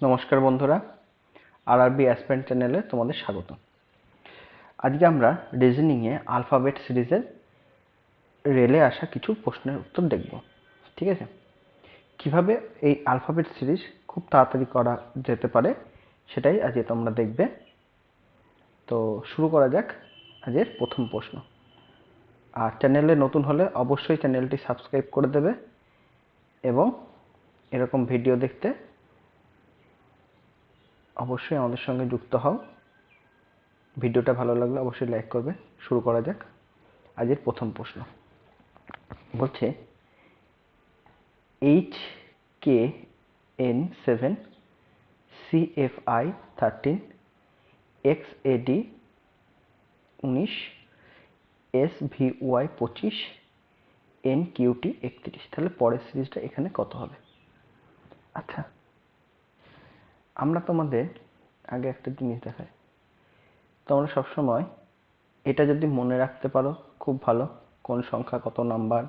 নমস্কার বন্ধুরা, RRB aspirant চ্যানেলে তোমাদের স্বাগত। আজকে আমরা রিজনিংয়ে আলফাবেট সিরিজের রেলে আসা কিছু প্রশ্নের উত্তর দেখব। ঠিক আছে, কিভাবে এই আলফাবেট সিরিজ খুব তাড়াতাড়ি করা যেতে পারে সেটাই আজকে তোমরা দেখবে। তো শুরু করা যাক আজকের প্রথম প্রশ্ন। আর চ্যানেলে নতুন হলে অবশ্যই চ্যানেলটি সাবস্ক্রাইব করে দেবে এবং এরকম ভিডিও দেখতে অবশ্যই আমাদের সঙ্গে যুক্ত হও। ভিডিওটা ভালো লাগলে অবশ্যই লাইক করবে। শুরু করা যাক আজকের প্রথম প্রশ্ন। বলছে HKN7 CFI 13 XAD 19 SVY 25 NQT 31। তাহলে পরের সিরিজটা এখানে কত হবে? আচ্ছা, আমরা তোমাদের আগে একটা জিনিস দেখাই। তোমরা সবসময় এটা যদি মনে রাখতে পারো খুব ভালো, কোন সংখ্যা কত নাম্বার।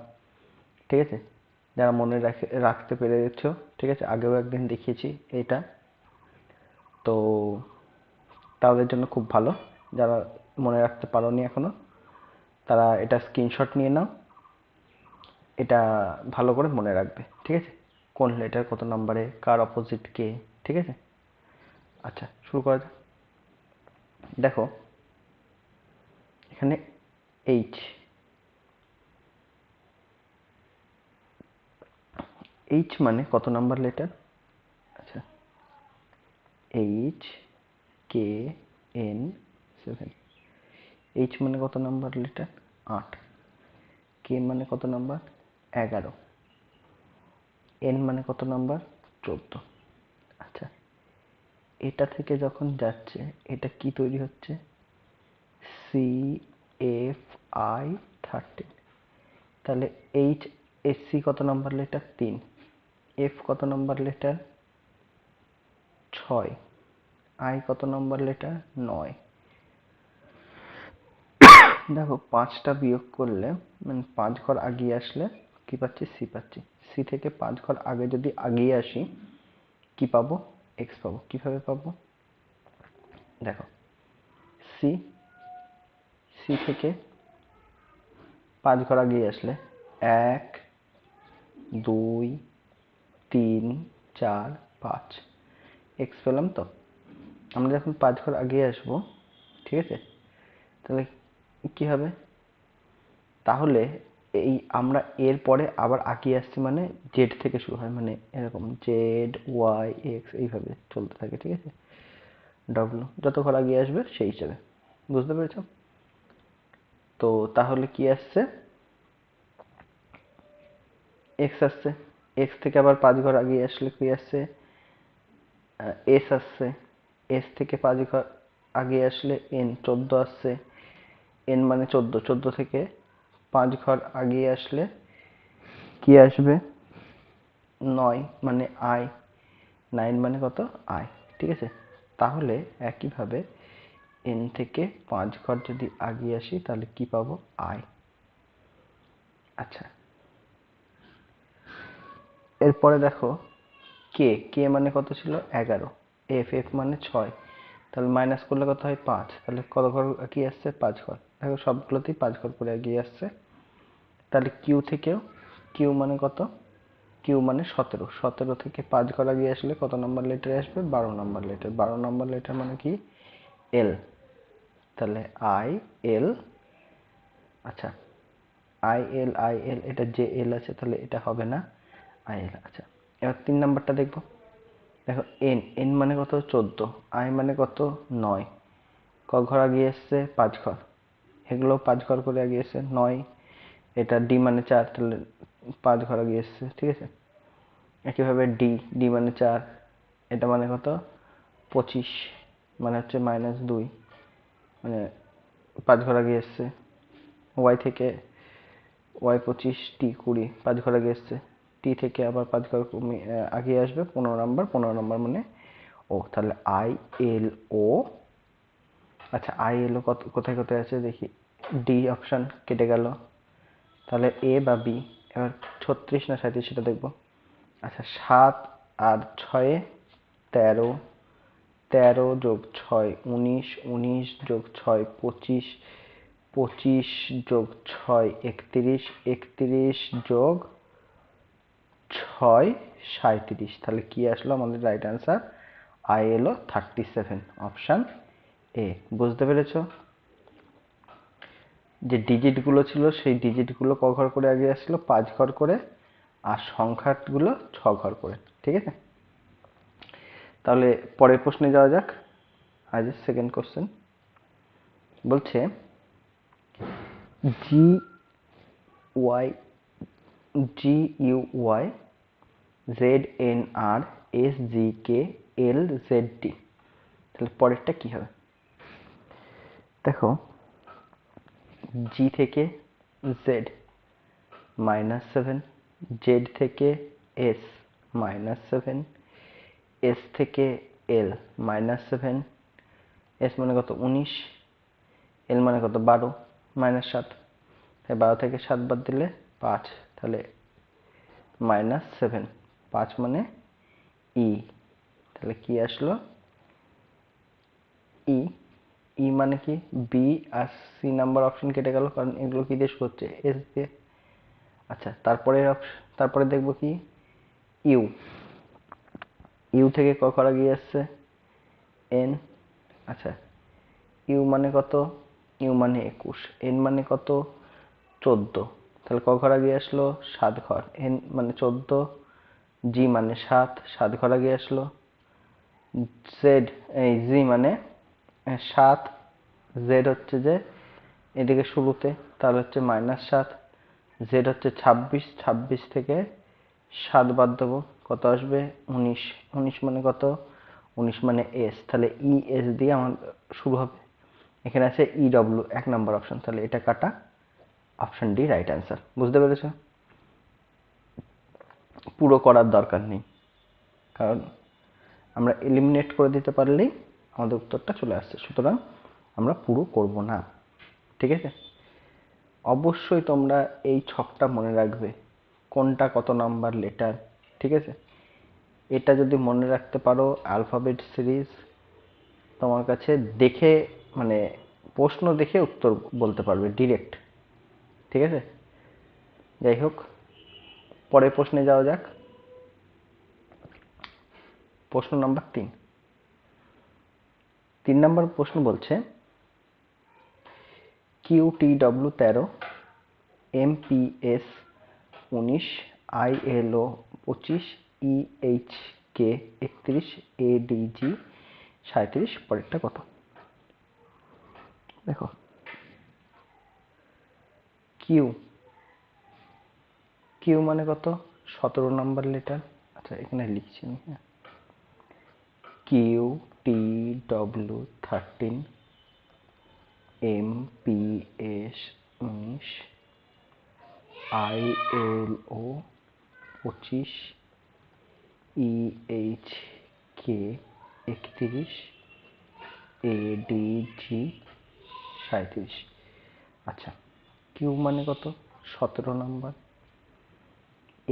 ঠিক আছে, যারা মনে রাখতে পেরেছো, ঠিক আছে, আগেও একদিন দেখিয়েছি এটা, তো তাদের জন্য খুব ভালো। যারা মনে রাখতে পারোনি এখনো, তারা এটা স্ক্রিনশট নিয়ে নাও, এটা ভালো করে মনে রাখবে। ঠিক আছে, কোন লেটার কত নাম্বারে, কার অপোজিট কে। ঠিক আছে, আচ্ছা শুরু করা যাক। দেখো এখানে এইচ, এইচ মানে কত নাম্বার লেটার? আচ্ছা, এইচ কে এন 7। এইচ মানে কত নাম্বার লেটার? 8। কে মানে কত নাম্বার? 11। এন মানে কত নাম্বার? 14। আচ্ছা, এটা থেকে যখন যাচ্ছে এটা কি তৈরি হচ্ছে? CFI 13। তাহলে এইচ এসসি কত নাম্বার লেটার? 3। এফ কত নাম্বার লেটার? 6। আই কত নাম্বার লেটার? 9। দেখো 5টা বিয়োগ করলে মানে 5 ঘর আগিয়ে আসলে কি পাচ্ছি? সি পাচ্ছি। সি থেকে 5 ঘর আগে যদি আগিয়ে আসি কি পাবো? এক্স পাবো। কিভাবে পাবো? দেখো সি, সি থেকে 5 ঘর আগিয়ে আসলে 1 2 3 4 5 এক্স পেলাম। তো আমরা যখন 5 ঘর আগিয়ে আসবো, ঠিক আছে, তাহলে কি হবে? তাহলে এই আমরা এর পরে আবার আগিয়ে আসছি মানে জেড থেকে শুরু হয়, মানে এরকম জেড ওয়াই এক্স এইভাবে চলতে থাকে। ঠিক আছে, ডব্লিউ যত ঘর আগিয়ে আসবে সেই হিসাবে। বুঝতে পেরেছ? তো তাহলে কি আসছে? এক্স আসছে। এক্স থেকে আবার 5 ঘর আগিয়ে আসলে কি আসছে? এস আসছে। এস থেকে 5 ঘর আগিয়ে আসলে এন 14 আসছে। এন মানে 14। 14 থেকে 5 ঘর আগিয়ে আসলে কি আসবে? 9 মানে আই। 9 মানে কত? আই। ঠিক আছে, তাহলে একইভাবে এন থেকে 5 ঘর যদি আগিয়ে আসি তাহলে কি পাবো? আই। আচ্ছা, এরপরে দেখো কে, কে মানে কত ছিল? 11। এফ, এফ মানে 6। তাহলে মাইনাস করলে কত হয়? 5। তাহলে কত ঘর এগিয়ে আসছে? 5 ঘর। দেখো সবগুলোতেই 5 ঘর করে এগিয়ে আসছে। তাহলে কিউ থেকেও, কিউ মানে কত? কিউ মানে 17। 17 থেকে 5 ঘর এগিয়ে আসলে কত নম্বর লেটার আসবে? 12 নম্বর লেটার। 12 নম্বর লেটার মানে কি? এল। তাহলে আই এল। আচ্ছা, আই এল, আই এল, এটা যে এল আছে তাহলে এটা হবে না, আই এল। আচ্ছা, এবার 3 নাম্বারটা দেখবো। দেখো এন, এন মানে কত? 14। আই মানে কত? 9। ক ঘর আগিয়ে এসছে? 5 ঘর। এগুলো 5 ঘর করে আগিয়ে এসছে। 9, এটা ডি মানে 4, তাহলে 5 ঘর আগিয়ে এসছে। ঠিক আছে, একইভাবে ডি, ডি মানে 4, এটা মানে কত? 25, মানে হচ্ছে -2, মানে 5 ঘর আগিয়ে এসছে। ওয়াই থেকে ওয়াই 25, টি 20, 5 ঘর আগে এসছে। টি থেকে আবার 5 ঘর আগিয়ে আসবে 15 নাম্বার। 15 নাম্বার মানে ও। তাহলে আই এল ও। আচ্ছা, আই এল ও কোথায় কোথায় আছে দেখি। ডি অপশন কেটে গেল, তাহলে এ বা বি। এবার 36 না 37 সেটা দেখবো। আচ্ছা, 7 আর 6 13, 13 যোগ 6 19, 19 যোগ 6 25, 25 যোগ 6 31, 31 যোগ 6 37। তাহলে কি আসলো আমাদের রাইট অ্যান্সার? আই এলো 37, অপশন এ। বুঝতে পেরেছো? যে ডিজিট গুলো ছিল সেই ডিজিট গুলো ক ঘর করে আগে আসলো? 5 ঘর করে, আর সংখ্যাগুলো 6 ঘর করে। ঠিক আছে, তাহলে পরের প্রশ্নে যাওয়া যাক। আজ সেকেন্ড কোশ্চেন বলছে G Y G U Y Z N R S G K L Z D. তাহলে পরেরটা কি হবে? দেখো, জি থেকে জেড -7, জেড থেকে এস -7, এস থেকে এল -7, এস মানে কত 19, এল মানে কত 12, -7, তাই 12 থেকে 7 বাদ দিলে 5, তাহলে -7, 5 মানে ই। তাহলে কি আসলো? ই। ই মানে কি? বি আর সি নাম্বার অপশন কেটে গেল, কারণ এগুলো কি দিয়ে শুরু হচ্ছে? এস দিয়ে। আচ্ছা, তারপরে দেখবো কি? ইউ। ইউ থেকে ক ঘর এগিয়ে আসছে? এন। আচ্ছা, ইউ মানে কত? ইউ মানে 21, এন মানে কত? 14, তাহলে ক ঘর এগিয়ে আসলো? 7 ঘর। এন মানে 14, জি মানে 7, 7 ঘর এগিয়ে আসলো। জেড, এই জি মানে 7, জেড হচ্ছে যে এদিকে শুরুতে, তাহলে হচ্ছে -7, জেড হচ্ছে 26, 26 থেকে 7 বাদ দেবো, কত আসবে? 19, 19 মানে কত? 19 মানে এস, তাহলে ই এস দিয়ে আমার শুরু হবে। এখানে আছে ই ডব্লিউ, 1 নম্বর অপশন, তাহলে এটা কাটা, অপশন ডি রাইট অ্যান্সার। বুঝতে পেরেছো? পুরো করার দরকার নেই, কারণ আমরা এলিমিনেট করে দিতে পারলেই আমাদের উত্তরটা চলে আসছে, সুতরাং আমরা পুরো করব না। ঠিক আছে, অবশ্যই তোমরা এই ছকটা মনে রাখবে, কোনটা কত নাম্বার লেটার। ঠিক আছে, এটা যদি মনে রাখতে পারো, অ্যালফাবেট সিরিজ তোমার কাছে দেখে, মানে প্রশ্ন দেখে উত্তর বলতে পারবে ডিরেক্ট। ঠিক আছে, যাই হোক, পরের প্রশ্নে যাওয়া যাক। প্রশ্ন নাম্বার 3। 3 নম্বর প্রশ্ন বলছে QTW 13, MPS 19, ILO 25, EHK 31, ADG 37, পরেরটা কত? দেখো, কিউ, কিউ মানে কত? 17 নাম্বার লেটার। আচ্ছা, এখানে লিখছি আমি, হ্যাঁ, QTW 13, MPS 19, ILO 25, EHK 31, ADG 37। আচ্ছা, কিউ মানে কত? 17 নাম্বার।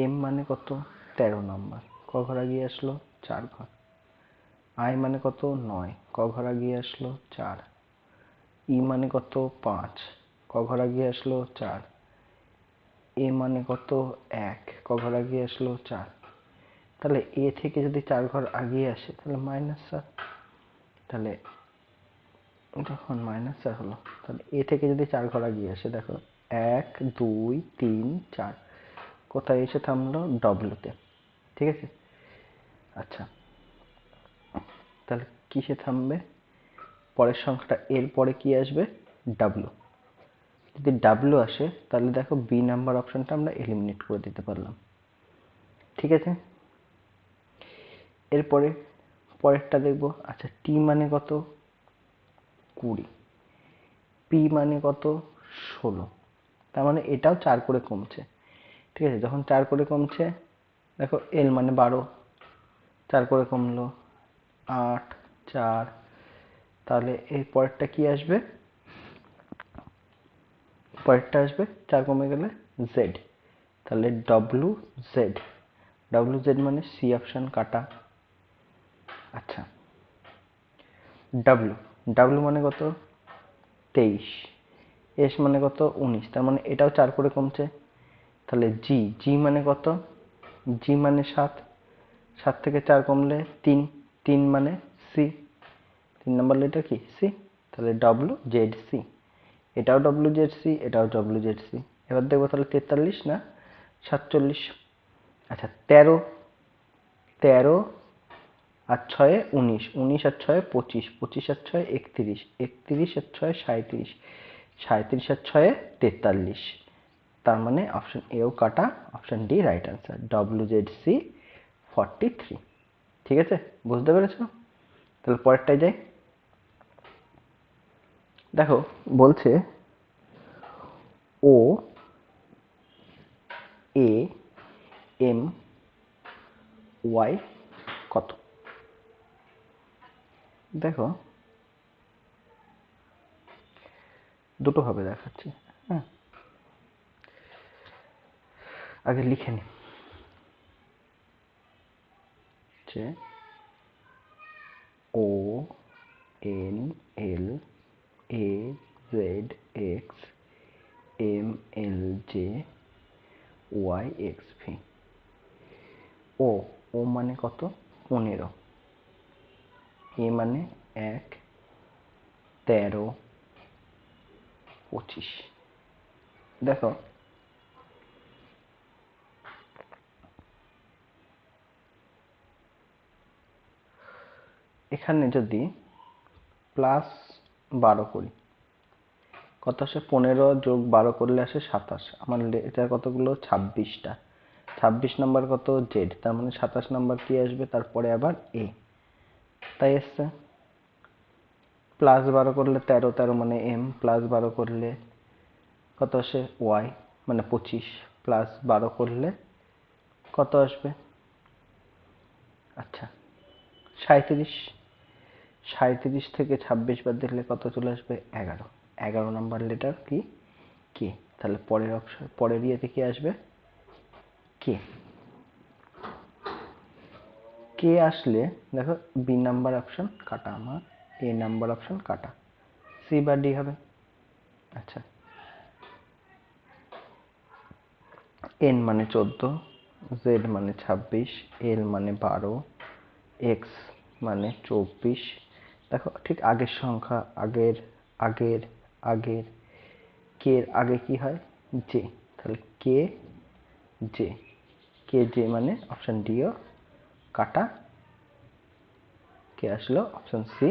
এম মানে কত? 13 নাম্বার। ক ঘর এগিয়ে আসলো? 4 ঘর। আই মানে কত? 9, ক ঘর এগিয়ে আসলো? 4। ই মানে কত? 5, ক ঘর এগিয়ে আসলো? 4। এ মানে কত? 1, ক ঘর এগিয়ে আসলো? 4। তাহলে এ থেকে যদি 4 ঘর এগিয়ে আসে তাহলে -4, তাহলে যখন -4 হলো, তাহলে এ থেকে যদি 4 ঘর এগিয়ে আসে, দেখো 1 2 3 4, কোথায় এসে থামলো? ডব্লিউতে। ঠিক আছে, আচ্ছা, তাহলে কিসে থামবে? পরের সংখ্যাটা এর পরে কি আসবে? ডাব্লু। যদি ডাব্লু আসে তাহলে দেখো বি নাম্বার অপশনটা আমরা এলিমিনেট করে দিতে পারলাম। ঠিক আছে, এরপরে পরেরটা দেখবো। আচ্ছা, টি মানে কত? 20, পি মানে কত? 16, তার মানে এটাও 4 করে কমছে। ঠিক আছে, যখন 4 করে কমছে, দেখো এল মানে 12, 4 করে কমলো 8 4, তাহলে এর পরেরটা কি আসবে? পরেরটা আসবে 4 কমে গেলে জেড, তাহলে ডব্লু জেড। ডব্লু জেড মানে সি অপশন কাটা। আচ্ছা, ডাব্লু, ডাব্লু মানে কত 23, এস মানে কত 19, তার মানে এটাও 4 করে কমছে। তাহলে জি, জি মানে কত, জি মানে 7, 7 থেকে 4 কমলে 3, 3 মানে সি, 3 নম্বর লেটার কি সি। তাহলে ডব্লু জেড সি, এটাও ডব্লু জেড সি, এটাও ডব্লু জেড সি। এবার দেখবো তাহলে 43 না 47। আচ্ছা 13, 13 আর 6 19, 19 আর 6 25, 25 আর 6 31, 31 আর 6 37, 37 আর 6 43। তার মানে অপশন এও কাটা, option D right answer, W Z C 43। ঠিক আছে, বুঝতে পেরেছো? তাহলে পরেরটাই যাই। দেখো বলছে ও এ এম ওয়াই কত। দেখো দুটো ভাবে দেখাচ্ছি। হ্যাঁ, আগে লিখে নি যে O N L A Z X M L J Y X V. O, O মানে কত 15, এ মানে 1, 13, 25। দেখো এখানে যদি +12 করি কত আসে, 15 যোগ 12 করলে আসে 27। আমার এটা কতগুলো 26টা, 26 নাম্বার কত জেড, তার মানে 27 নাম্বার কি আসবে তারপরে আবার এ, তাই এসছে। +12 করলে 13, 13 মানে এম, +12 করলে কত আসে ওয়াই মানে 25, +12 করলে কত আসবে, আচ্ছা 37, 37 থেকে 26 বাদ দিলে কত চলে আসবে 11, 11 নাম্বার লেটার কি কে। তাহলে পরের অপশন, পরের ইয়েতে কি আসবে কে। কে আসলে দেখো বি নাম্বার অপশন কাটা, আমার এ নাম্বার অপশন কাটা, সি বা ডি হবে। আচ্ছা, এন মানে 14, জেড মানে 26, এল মানে 12, এক্স মানে 24। দেখো ঠিক আগের সংখ্যা, আগের আগের আগের, কে এর আগে কি হয় জে, তাহলে কে জে, কে জে মানে অপশন ডিও কাটা, কে আসলো option C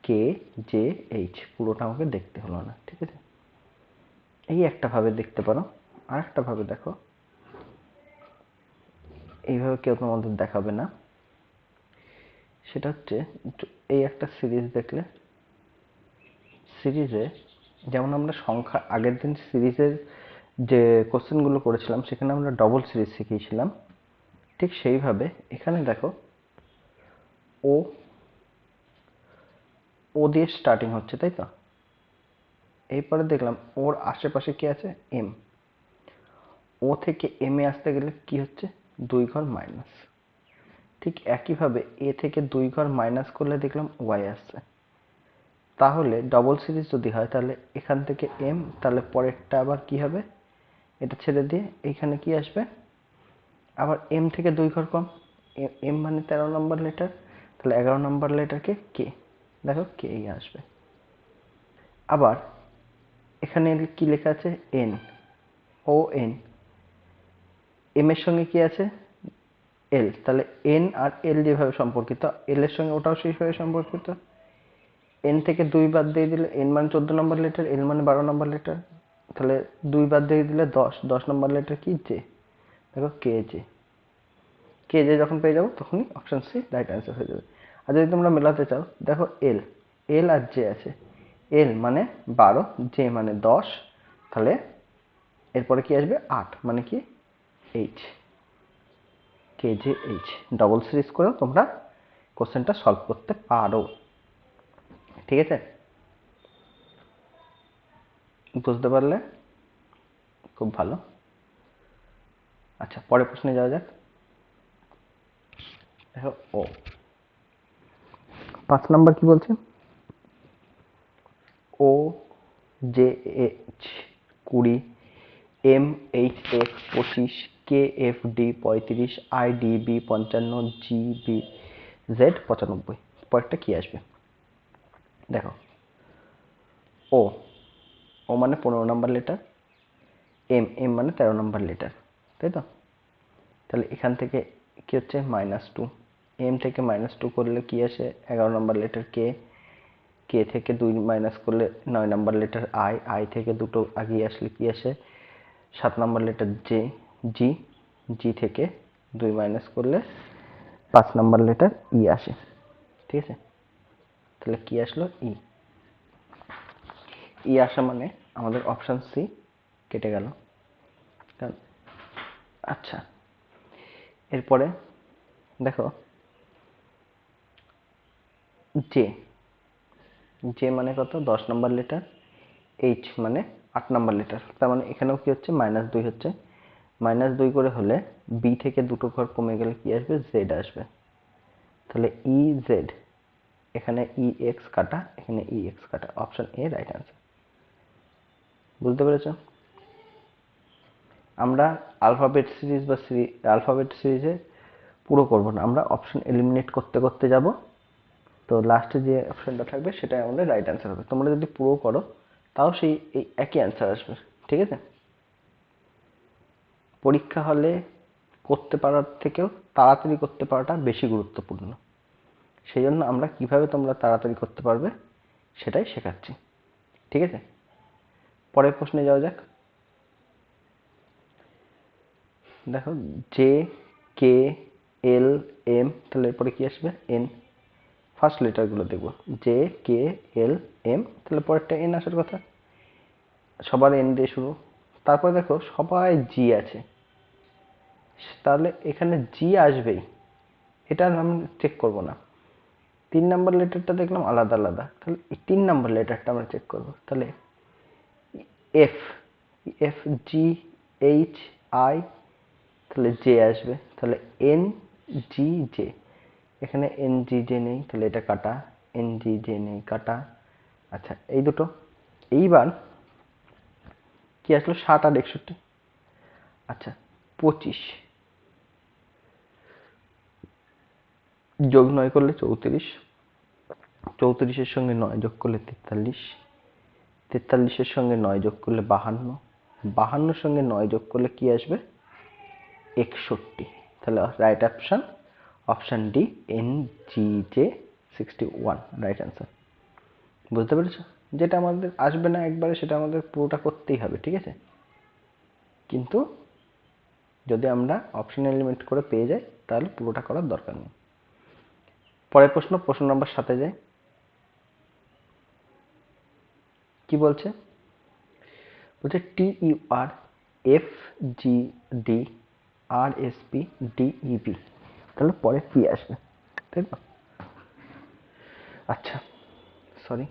K J H. পুরোটা আমাকে দেখতে হলো না, ঠিক আছে। এই একটা ভাবে দেখতে পারো, আর একটা ভাবে দেখো, এইভাবে কেউ তোমাদের দেখাবে না। সেটা হচ্ছে এই একটা সিরিজ দেখলে, সিরিজে যেমন আমরা সংখ্যা, আগের দিন সিরিজের যে কোশ্চেনগুলো করেছিলাম সেখানে আমরা ডবল সিরিজ শিখিয়েছিলাম, ঠিক সেইভাবে এখানে দেখো ও, ও দিয়ে স্টার্টিং হচ্ছে তাই তো, এরপরে দেখলাম ওর আশেপাশে কি আছে এম, ও থেকে এম এ আসতে গেলে কি হচ্ছে 2 ঘর মাইনাস। ঠিক একইভাবে এ থেকে 2 ঘর মাইনাস করলে দেখলাম ওয়াই আসছে। তাহলে ডবল সিরিজ যদি হয় তাহলে এখান থেকে এম, তাহলে পরেরটা আবার কি হবে, এটা ছেড়ে দিয়ে এইখানে কি আসবে, আবার এম থেকে 2 ঘর কম, এম মানে 13 নম্বর লেটার, তাহলে 11 নম্বর লেটারকে কে, দেখো কে আসবে। আবার এখানে কি লেখা আছে এন, ও এন, এম এর সঙ্গে কি আছে এল, তাহলে এন আর এল যেভাবে সম্পর্কিত এল এর সঙ্গে ওটাও সেইভাবে সম্পর্কিত। এন থেকে 2 বাদ দিয়ে দিলে এন মানে 14 নম্বর লেটার, এল মানে 12 নম্বর লেটার, তাহলে 2 বাদ দিয়ে দিলে 10, 10 নম্বর লেটার কি জে, দেখো কে জে, কে জে যখন পেয়ে যাবো তখনই অপশন সি রাইট অ্যান্সার হয়ে যাবে। আর যদি তোমরা মেলাতে চাও দেখো এল, এল আর জে আছে, এল মানে 12, জে মানে 10, তাহলে এরপরে কি আসবে 8 মানে কি এইচ, কে জে এইচ। ডবল সিরিজ করেও তোমরা কোশ্চেনটা সলভ করতে পারো, ঠিক আছে, বুঝতে পারলে খুব ভালো। আচ্ছা পরের প্রশ্নে যাওয়া যাক। দেখো ও, 5 নাম্বার কি বলছে? O J H 20, M H F 25, K F D 35, I D B 55, G B Z 95। পরেরটা কি আসবে দেখো। ও ও মানে 15 নাম্বার লেটার, এম মানে 13 নাম্বার লেটার, তাই তো? তাহলে এখান থেকে কি হচ্ছে -2, এম থেকে -2 করলে কি আসে 11 নাম্বার লেটার কে, কে থেকে 2 মাইনাস করলে 9 নাম্বার লেটার আই, আই থেকে দুটো আগিয়ে আসলে কি আসে 7 নাম্বার লেটার জে, জি, জি থেকে 2 মাইনাস করলে 5 নাম্বার লেটার ই আসে, ঠিক আছে? তাহলে কি আসলো ই, ই আসা মানে আমাদের অপশন সি কেটে গেল। আচ্ছা, এরপরে দেখো জে, জে মানে কত 10 নাম্বার লেটার, এইচ মানে 8 নাম্বার লেটার, তার মানে এখানেও কি হচ্ছে -2 হচ্ছে, -2 করে হলে বি থেকে দুটো ঘর কমে গেলে কি আসবে জেড আসবে, তাহলে ই জেড, এখানে ই এক্স কাটা, এখানে ই এক্স কাটা, অপশন এ রাইট আনসার। বুঝতে পেরেছো? আমরা আলফাবেট সিরিজ বা আলফাবেট সিরিজে পুরো করব না, আমরা অপশন এলিমিনেট করতে করতে যাব, তো লাস্টে যে অপশনটা থাকবে সেটাই আমাদের রাইট অ্যান্সার হবে। তোমরা যদি পুরো করো তাও সেই এই একই অ্যান্সার আসবে, ঠিক আছে? পরীক্ষা হলে করতে পারার থেকেও তাড়াতাড়ি করতে পারাটা বেশি গুরুত্বপূর্ণ, সেই জন্য আমরা কিভাবে তোমরা তাড়াতাড়ি করতে পারবে সেটাই শেখাচ্ছি, ঠিক আছে? পরের প্রশ্নে যাওয়া যাক। দেখো জে, কে, এল, এম, তাহলে এরপরে কি আসবে এন, ফার্স্ট লেটারগুলো দেখবো, জে, কে, এল, এম, তাহলে পরেরটা এন আসার কথা, সবার এন দিয়ে শুরু। তারপরে দেখো সবাই জি আছে, তাহলে এখানে জি আসবেই, এটা আমি চেক করব না। 3 নাম্বার লেটারটা দেখলাম আলাদা আলাদা, তাহলে এই 3 নাম্বার লেটারটা আমরা চেক করব। তাহলে F, F G H I, তাহলে জে আসবে, তাহলে এন জি জে, এখানে এন জি জে নেই, তাহলে এটা কাটা, এন জি জে নেই কাটা। আচ্ছা এই দুটো, এইবার কি আসলো 7 আর 61, আচ্ছা 25 যোগ 9 করলে 34, 34-এর সঙ্গে 9 যোগ করলে 43, 43-এর সঙ্গে 9 যোগ করলে 52, 52-এর সঙ্গে 9 যোগ করলে কি আসবে 61, তাহলে right option option D N G J 61 right answer. বুঝতে পেরেছো? যেটা আমাদের আসবে না একবারে সেটা আমাদের পুরোটা করতেই হবে, ঠিক আছে? কিন্তু যদি আমরা অপশন এলিমেন্ট করে পেয়ে যাই তাহলে পুরোটা করার দরকার নেই। পরের প্রশ্ন, প্রশ্ন নাম্বার 7-এ যাই। কি বলছে? বলছে T U R F G D R S P D E P, তাহলে পরে কি আসবে, তাই তো? আচ্ছা সরি,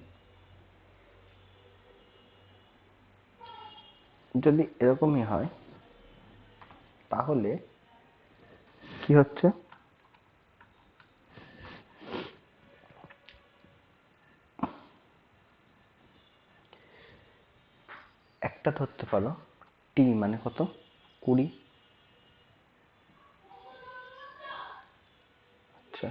যদি এরকমই হয় তাহলে কি হচ্ছে, একটা ধরতে পারো টি মানে কত 20, আচ্ছা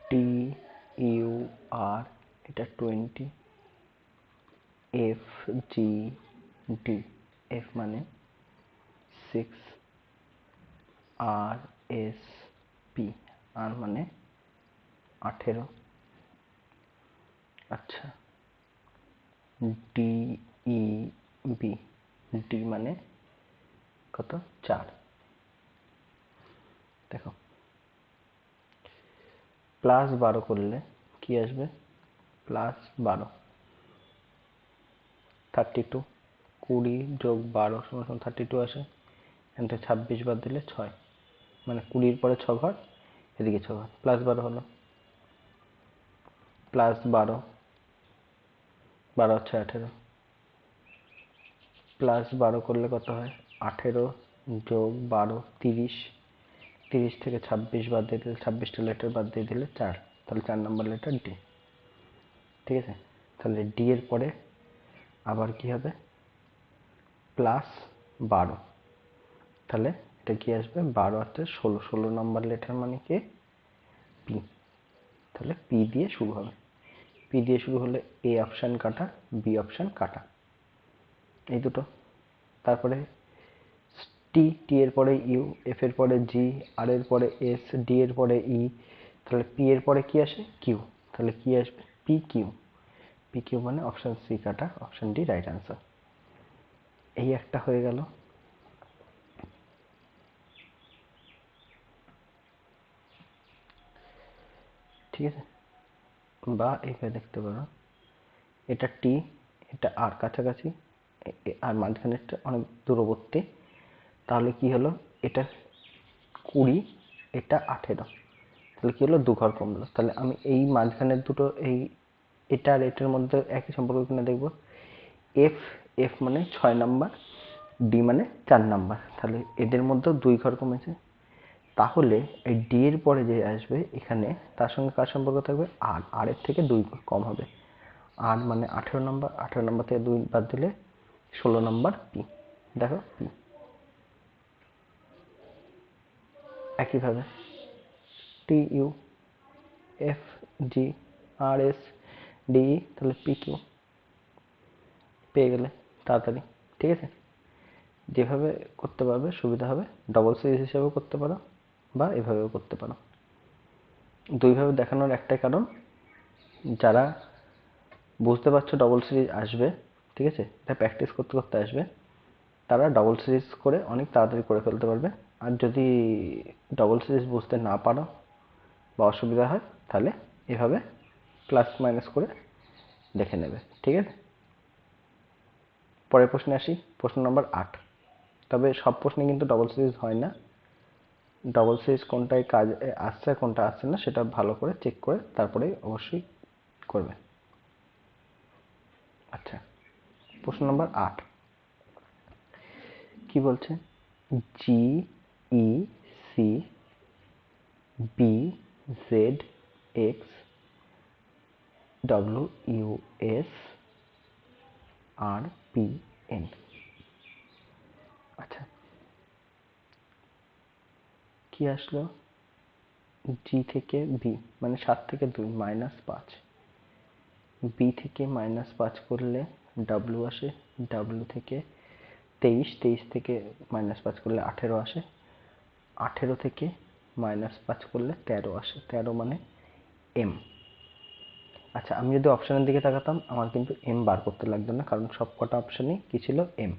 টি ইউ আর এটা 20, এফ জি ডি, এফ মানে 6, আর এস পি, আর মানে 18, আচ্ছা ডি ই বি, ডি মানে কত 4, দেখো +12 করলে কি আসবে +12, 32, 20 যোগ 12 সমান 32 আসে, এখান থেকে 26 বাদ দিলে 6, মানে 20-র পরে 6 ঘর, এদিকে 6 ঘর, +12 হলো, +12, 12 হচ্ছে 18, +12 করলে কত হয় 18 যোগ 12 30, 30 থেকে 26 বাদ দিয়ে দিলে 26টা লেটার বাদ দিয়ে দিলে 4, তাহলে 4 নাম্বার লেটার ডি। ঠিক আছে, তাহলে ডি এর পরে আবার কি হবে প্লাস 12, তাহলে এটা কি আসবে 12 আর 16, 16 নাম্বার লেটার মানে কি পি, তাহলে পি দিয়ে শুরু হবে। পি দিয়ে শুরু হলে এ অপশান কাটা, বি অপশান কাটা, এই দুটো। তারপরে টি, টি এর পরে ইউ, এফ এর পরে জি, আর এর পরে এস, ডি এর পরে ই, তাহলে পি এর পরে কি আসে কিউ, তাহলে কি আসবে পি কিউ। পি কিউ মানে অপশান সি কাটা, অপশান ডি রাইট আনসার। এই একটা হয়ে গেল। ঠিক আছে, বা এইভাবে দেখতে পারো, এটা টি, এটা আর কাছাকাছি, আর মাঝখানেরটা অনেক দূরবর্তী, তাহলে কি হলো এটা 20, এটা 18, তাহলে কি হলো 2 ঘর কমলো। তাহলে আমি এই মাঝখানের দুটো এই এটা আর এটার মধ্যে একই সম্পর্ক কিনা দেখবো। এফ, এফ মানে 6 নাম্বার, ডি মানে 4 নাম্বার, তাহলে এদের মধ্যেও 2 ঘর কমেছে। তাহলে এই ডি এর পরে যে আসবে এখানে তার সঙ্গে কার সম্পর্ক থাকবে আর, আর এর থেকে 2 কম হবে। আর মানে 18 নাম্বার, 18 নাম্বার থেকে 2 বাদ দিলে 16 নাম্বার পি। দেখো পি। একইভাবে টি ইউ, এফ জি, আর এস, ডি, তাহলে পি কিউ পেয়ে গেলে তাড়াতাড়ি। ঠিক আছে, যেভাবে করতে পারবে সুবিধা হবে, ডবল সিরিজ হিসেবেও করতে পারো বা এভাবেও করতে পারো। দুইভাবে দেখানোর একটাই কারণ, যারা বুঝতে পারছো ডবল সিরিজ আসবে, ঠিক আছে, এটা প্র্যাকটিস করতে করতে আসবে, তারা ডবল সিরিজ করে অনেক তাড়াতাড়ি করে ফেলতে পারবে। আর যদি ডবল সিরিজ বুঝতে না পারো বা অসুবিধা হয় তাহলে এভাবে প্লাস মাইনাস করে দেখে নেবে। ঠিক আছে, পরের প্রশ্নে আসি, প্রশ্ন নম্বর 8। তবে সব প্রশ্নে কিন্তু ডবল সিরিজ হয় না, ডবল সিরিজ কোনটায় কাজ আসছে কোনটা আসছে না সেটা ভালো করে চেক করে তারপরে অবশ্যই করবে। আচ্ছা, প্রশ্ন নম্বর 8 কি বলছে, G E C B Z X W U S R P N. আচ্ছা, কি আসলো, জি থেকে বি মানে 7 থেকে 2 -5, বি থেকে -5 করলে ডাব্লিউ আসে, ডাব্লিউ থেকে 23, 23 থেকে -5 করলে 18 আসে, 18 থেকে -5 করলে 13 আসে, 13 মানে এম। আচ্ছা, আমি যদি অপশানের দিকে তাকাতাম আমার কিন্তু এম বার করতে লাগতো না, কারণ সব কটা অপশানই কি ছিল এম।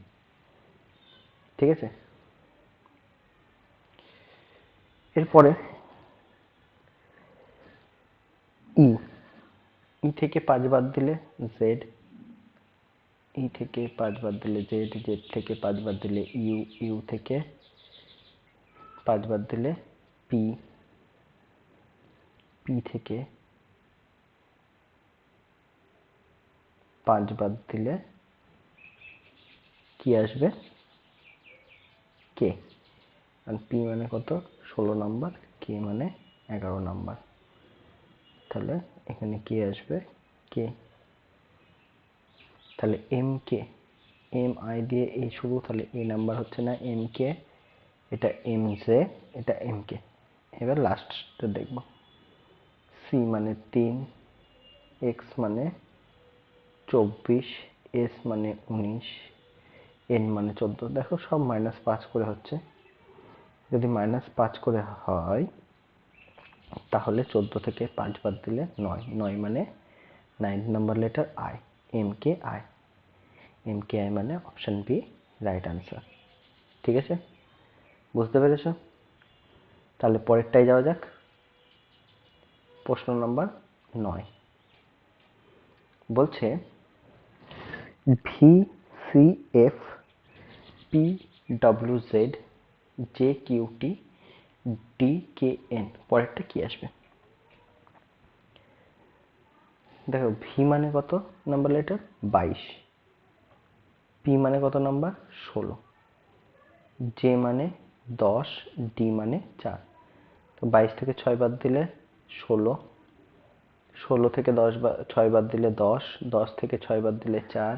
ঠিক আছে, এরপরে ই, ই থেকে 5 বাদ দিলে জেড, ই থেকে 5 বাদ দিলে জেড, জেড থেকে 5 বাদ দিলে ইউ, ইউ থেকে 5 বাদ দিলে পি, পি থেকে 5 বাদ দিলে কি আসবে কে। আর পি মানে কত 16 নাম্বার, কে মানে 11 নাম্বার, তাহলে এখানে কে আসবে কে। তাহলে এম কে, এম আই দিয়ে এই শুরু, তাহলে এই নাম্বার হচ্ছে না এম কে, এটা এম জে, এটা এম কে। এবার লাস্টটা দেখব, সি মানে 3, এক্স মানে 24, এস মানে 19, এন মানে 14। দেখো সব -5 করে হচ্ছে, যদি -5 করে হয় তাহলে 14 থেকে 5 বাদ দিলে 9, 9 মানে 9 number letter I, M K I, M K I মানে অপশন বি রাইট আনসার। ঠিক আছে, বুঝতে পেরেছো? তাহলে পরেরটাই যাওয়া যাক, প্রশ্ন নাম্বার 9 বলছে V C F P W Z J Q T D K N, পরেরটা কি আসবে? দেখো ভি মানে কত নাম্বার লেটার 22, পি মানে কত নাম্বার 16, জে মানে 10, ডি মানে 4, 22 থেকে 6 বাদ দিলে 16, 16 থেকে 6 বাদ দিলে 10, 10 থেকে 6 বাদ দিলে 4,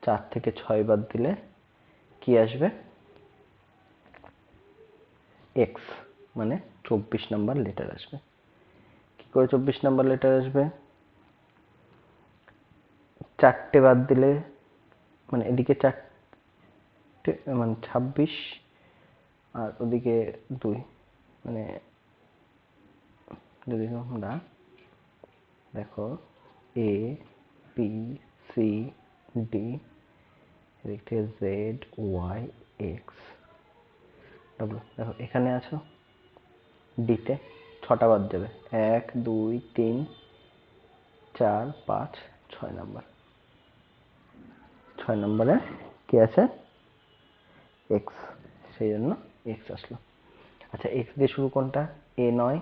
4 থেকে 6 বাদ দিলে কি আসবে? x, মানে 24 নাম্বার লেটার আসবে। কি করে 24 নাম্বার লেটার আসবে? 4টে বাদ দিলে, মানে এদিকে 4টে মানে 26 আর ওদিকে 2, মানে যদি আমরা দেখো a b c d, এদিক থেকে z y x w, দেখো এখানে আছো d তে 6টা বাদ যাবে, 1 2 3 4 5 6 নাম্বার, 6 নম্বরে কি আছে? x, সেই জন্য x আসলো। আচ্ছা, x দিয়ে শুরু কোনটা? a নয়,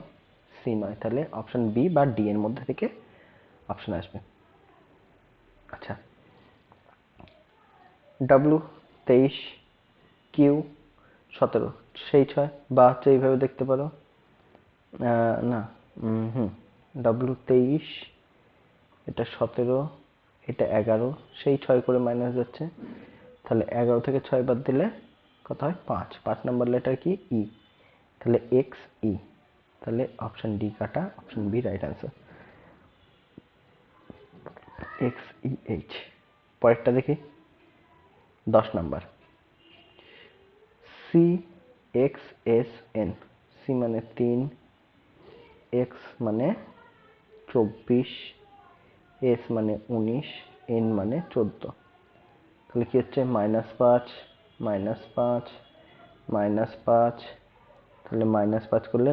c নয়, তাহলে অপশন বি বা ডি এর মধ্যে থেকে অপশন আসবে। আচ্ছা, w 23, q 17, সেই 6, বা হচ্ছে এইভাবে দেখতে পারো, না, w 23, এটা 17, এটা 11, সেই 6 করে মাইনাস যাচ্ছে, তাহলে 11 থেকে 6 বাদ দিলে কত হয়? 5, 5 নাম্বার লেটার কি? ই, তাহলে এক্স ই, তাহলে অপশন ডি কাটা, option B right answer, X E H. পরেরটা দেখি, 10 number, C X S N, C মানে 3, এক্স মানে 24, এস মানে 19, এন মানে 14, তাহলে কি হচ্ছে? -5, -5, -5, তাহলে -5 করলে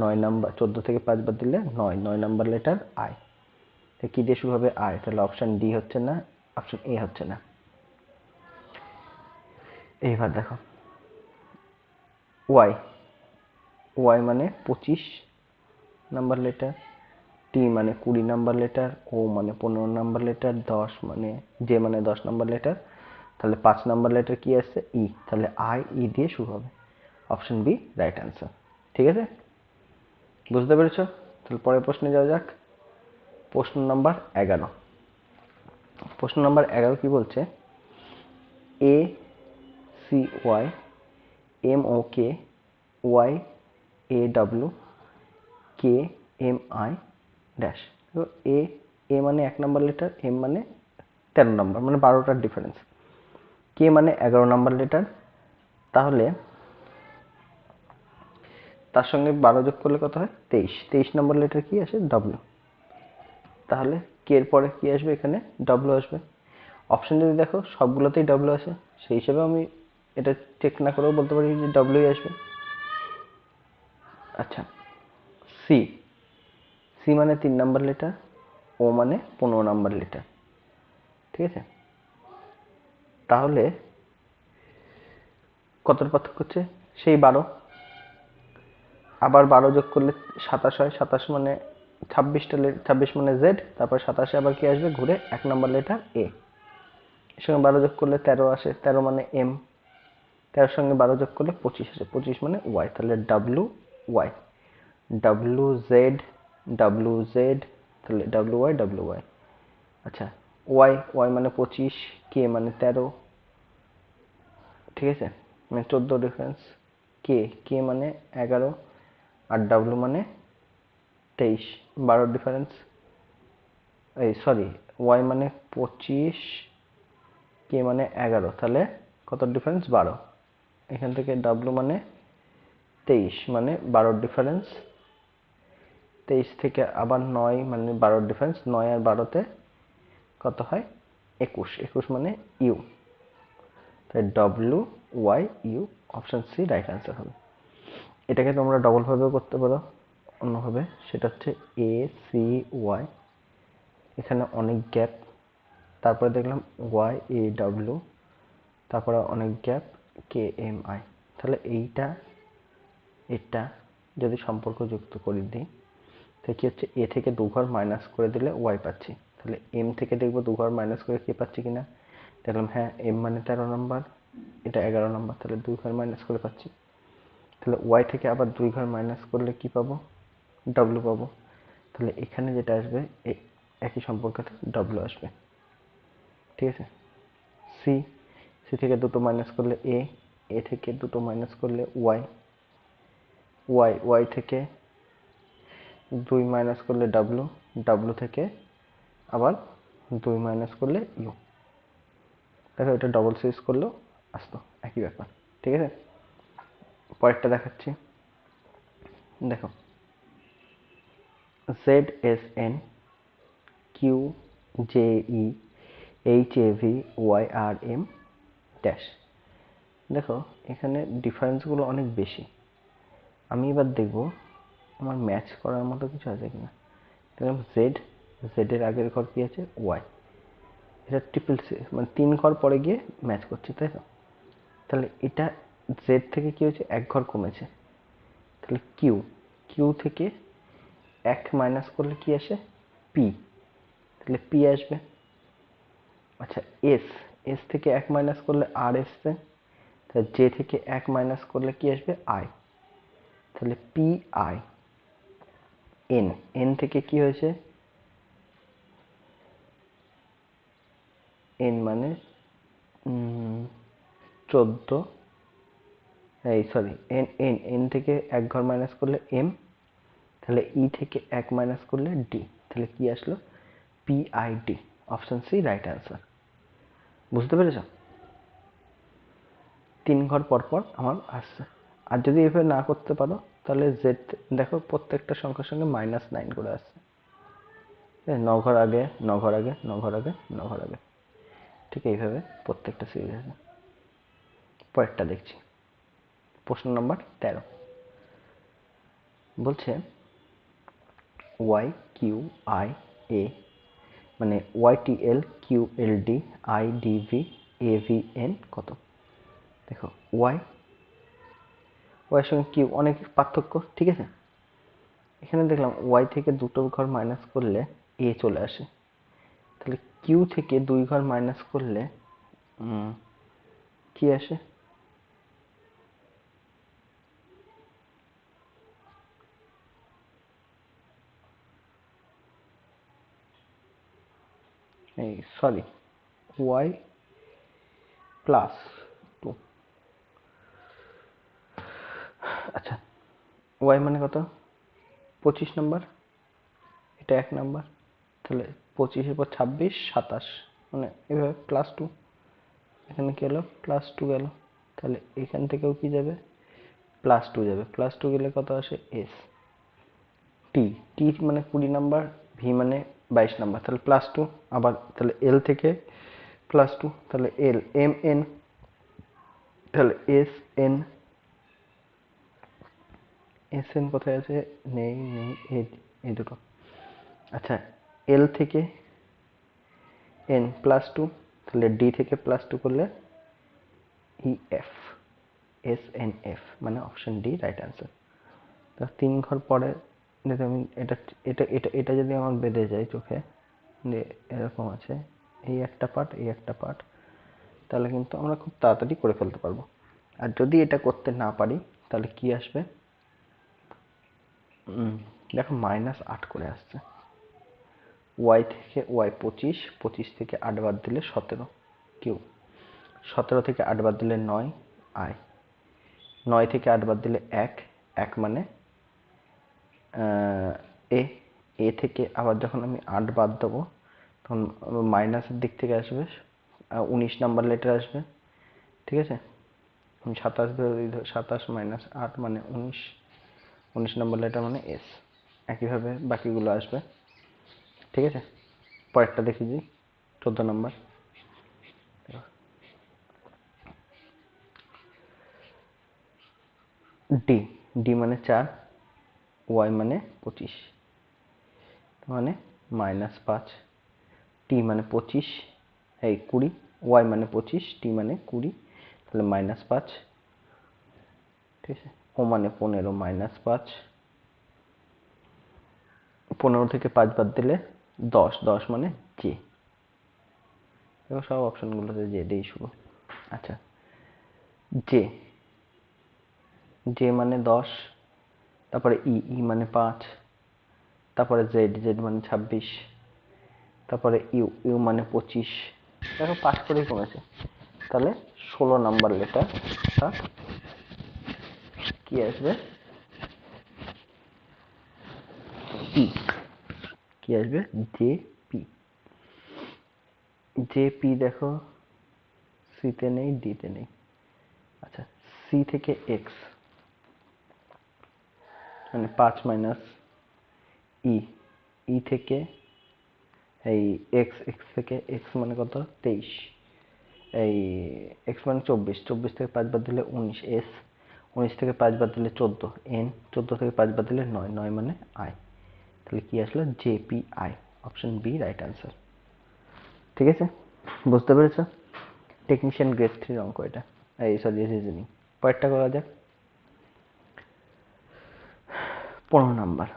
9 নাম্বার, 14 থেকে 5 বাদ দিলে 9, 9 নাম্বার লেটার আই, কি দিয়ে শুরু হবে? আই, তাহলে অপশন ডি হচ্ছে না, অপশন এ হচ্ছে না। এইবার দেখো ওয়াই, ওয়াই মানে 25 নাম্বার লেটার, টি মানে 20 নাম্বার লেটার, ও মানে 15 নাম্বার লেটার, 10 মানে জে মানে 10 নাম্বার লেটার, তাহলে 5 নাম্বার লেটার কি আসছে? ই, তাহলে আই ই দিয়ে শুরু হবে, অপশন বি রাইট অ্যান্সার। ঠিক আছে, বুঝতে পেরেছো? তাহলে পরের প্রশ্নে যাওয়া যাক। প্রশ্ন নাম্বার 11, প্রশ্ন নাম্বার 11 কি বলছে? A C Y M O K Y A W K M I dash. A, A মানে 1 নাম্বার লেটার, এম মানে 13 নাম্বার, মানে 12টার ডিফারেন্স, কে মানে 11 নাম্বার লেটার, তাহলে তার সঙ্গে 12 যোগ করলে কত হয়? 23, 23 নাম্বার লেটার কি আসে? ডব্লিউ, তাহলে কে এর পরে কি আসবে? এখানে ডব্লিউ আসবে। অপশন যদি দেখো সবগুলোতেই ডব্লিউ আসে, সেই হিসেবে আমি এটা চেক না করেও বলতে পারি যে ডব্লিউ আসবে। আচ্ছা, সি, সি মানে 3 নাম্বার লেটার, ও মানে 15 নাম্বার লেটার, ঠিক আছে, তাহলে কতর পার্থক্য হচ্ছে? সেই 12, আবার 12 যোগ করলে 27 হয়, 27 মানে 26টা, 26 মানে জেড, তারপর 27 আবার কি আসবে? ঘুরে 1 নাম্বার লেটার এ, এর সঙ্গে 12 যোগ করলে 13 আসে, 13 মানে এম, 13 সঙ্গে 12 যোগ করলে 25 আসে, 25 মানে ওয়াই, তাহলে W Y, W Z, W Z, তাহলে ডাব্লিউ ওয়াই, ডাব্লিউ ওয়াই। আচ্ছা, ওয়াই, ওয়াই মানে 25, কে মানে 13, ঠিক আছে, মানে 14 ডিফারেন্স, কে, কে মানে 11, আর ডাব্লিউ মানে 23, 12 ডিফারেন্স, এই সরি, ওয়াই মানে 25, কে মানে 11, তাহলে কত ডিফারেন্স? 12, এখান থেকে ডাব্লিউ মানে 23, মানে 12 ডিফারেন্স, 23 থেকে আবার 9 মানে 12 ডিফারেন্স, 9 আর 12তে কত হয়? 21, 21 মানে ইউ, তাই W Y U, option C right answer হবে। এটাকে তোমরা ডবল ভাবেও করতে পারো অন্যভাবে, সেটা হচ্ছে এ সি ওয়াই, এখানে অনেক গ্যাপ, তারপরে দেখলাম ওয়াই এ ডাব্লিউ, তারপরে অনেক গ্যাপ কে এম আই, তাহলে এইটা এটা যদি সম্পর্ক যুক্ত করে দিই, তাহলে কি হচ্ছে? এ থেকে 2 ঘর মাইনাস করে দিলে ওয়াই পাচ্ছি, তাহলে এম থেকে দেখবো 2 ঘর মাইনাস করে কে পাচ্ছি কিনা, দেখলাম হ্যাঁ, এম মানে 13 নাম্বার, এটা 11 নাম্বার, তাহলে 2 ঘর মাইনাস করে পাচ্ছি, তাহলে ওয়াই থেকে আবার 2 ঘর মাইনাস করলে কি পাবো? ডব্লিউ পাবো। তাহলে এখানে যেটা আসবে একই সম্পর্কতে ডব্লিউ আসবে, ঠিক আছে। সি, সি থেকে দুটো মাইনাস করলে এ থেকে দুটো মাইনাস করলে ওয়াই, ওয়াই থেকে 2 মাইনাস করলে ডাব্লু, ডাব্লু থেকে আবার 2 মাইনাস করলে ইউ। দেখো এটা ডবল সিরিজ করলেও আসতো, একই ব্যাপার, ঠিক আছে। পরেরটা দেখাচ্ছি, দেখো Z S N Q J E H A V Y R M dash. দেখো এখানে ডিফারেন্সগুলো অনেক বেশি। আমি এবার দেখব আমার ম্যাচ করার মতো কিছু আছে কিনা। দেখলাম জেড, জেডের আগের ঘর কি আছে? ওয়াই। এটা ট্রিপল সি, মানে 3 ঘর পরে গিয়ে ম্যাচ করছে, তাই তো? তাহলে এটা জেড থেকে কি হয়েছে? 1 ঘর কমেছে। তাহলে কিউ, কিউ থেকে 1 মাইনাস করলে কি আসে? পি, তাহলে পি আসবে। আচ্ছা এস, এস থেকে 1 মাইনাস করলে আর এসছে, তাহলে জে থেকে 1 মাইনাস করলে কি আসবে? আই, তাহলে পি আই। এন, এন থেকে কি হয়েছে? এন মানে 14, এই সরি এন, এন এন থেকে 1 ঘর মাইনাস করলে এম, তাহলে ই থেকে 1 মাইনাস করলে ডি, তাহলে কি আসলো? P I D. Option C right answer. বুঝতে পেরেছ? 3 ঘর পর পর আমার আসছে। আর যদি এভাবে না করতে পারো তাহলে জেড, দেখো প্রত্যেকটা সংখ্যার সঙ্গে -9 করে আসছে, 9 ঘর আগে, 9 ঘর আগে, 9 ঘর আগে, 9 ঘর আগে, ঠিক এইভাবে প্রত্যেকটা সিরিজ আছে। পরেরটা দেখছি, প্রশ্ন নম্বর 13 বলছে ওয়াই কিউ আই এ মানে Y T L Q L D I D V A V N কত? দেখো ওয়াই, ওয়াইয়ের সঙ্গে কিউ অনেক পার্থক্য, ঠিক আছে। এখানে দেখলাম ওয়াই থেকে দুটো ঘর মাইনাস করলে এ চলে আসে, তাহলে কিউ থেকে 2 ঘর মাইনাস করলে কি আসে? এই সরি, ওয়াই প্লাস 2। আচ্ছা ওয়াই মানে কত? 25 নম্বর, এটা 1 নাম্বার, তাহলে 25-এর পর 26, 27, মানে এভাবে +2। এখানে কি হলো? +2 গেল, তাহলে এখান থেকেও কি যাবে? +2 যাবে। +2 গেলে কত আসে? এস। টি, টি মানে 20 নাম্বার, ভি মানে 22 নাম্বার, তাহলে +2। আবার তাহলে এল থেকে +2, তাহলে এল এম এন, তাহলে এস এন, এস এন কোথায় আছে? নেই নেই, এই দুটো। আচ্ছা এল থেকে এন +2, তাহলে ডি থেকে +2 করলে E F, S N F, মানে অপশন ডি রাইট অ্যান্সার। তো 3 ঘর পরে যদি আমি এটা এটা এটা এটা যদি আমার বেঁধে যায় চোখে, যে এরকম আছে, এই একটা পার্ট, এই একটা পার্ট, তাহলে কিন্তু আমরা খুব তাড়াতাড়ি করে ফেলতে পারবো। আর যদি এটা করতে না পারি তাহলে কি আসবে? দেখো -8 করে আসছে। ওয়াই থেকে ওয়াই 25, 25 থেকে 8 বাদ দিলে 17 কিউ, 17 থেকে 8 বাদ দিলে 9 আই, 9 থেকে 8 বাদ দিলে 1, 1 মানে এ, এ থেকে আবার যখন আমি 8 বাদ দেবো তখন মাইনাসের দিক থেকে আসবে, 19 নাম্বার লেটার আসবে, ঠিক আছে। আমি 27 ধরে দিই, 27 - 8 মানে 19, 19 নাম্বার লেটার মানে এস। একইভাবে বাকিগুলো আসবে, ঠিক আছে। পরেরটা দেখি যে 14 নাম্বার, ডি, ডি মানে 4, ওয়াই মানে 25, মানে -5, টি মানে 25, এই 20, ওয়াই মানে 25, টি মানে 20, তাহলে -5, ঠিক আছে। ও মানে 15, -5, 15 থেকে 5 বাদ দিলে 10, 10 মানে জে। দেখো সব অপশনগুলোতে জে দিয়েই শুরু। আচ্ছা জে, জে মানে 10, তারপরে ই মানে 5, তারপরে জেড মানে 26, তারপরে ইউ মানে 25। দেখো 5 করেই কমেছে। তাহলে 16 নাম্বার লেটারটা কি আসবে? পি। কি আসবে? J P. জে পি দেখো সিতে নেই, ডিতে নেই। আচ্ছা, সি থেকে এক্স মানে 5 মাইনাস ই, ই থেকে এই এক্স থেকে এক্স মানে কত? 23। এই এক্স মানে 24, 24 থেকে 5 বাদ দিলে 19, এস 19 থেকে 5 বাদ দিলে 14, এন 14 থেকে 5 বাদ দিলে 9, 9 মানে আই। তাহলে কি আসলো? JPI. Option B right answer. ঠিক আছে, বুঝতে পেরেছো? টেকনিশিয়ান গ্রেড 3 অঙ্ক এটা, এই সরি রিজনিং। পরেরটা করা যাক। 15 নাম্বার,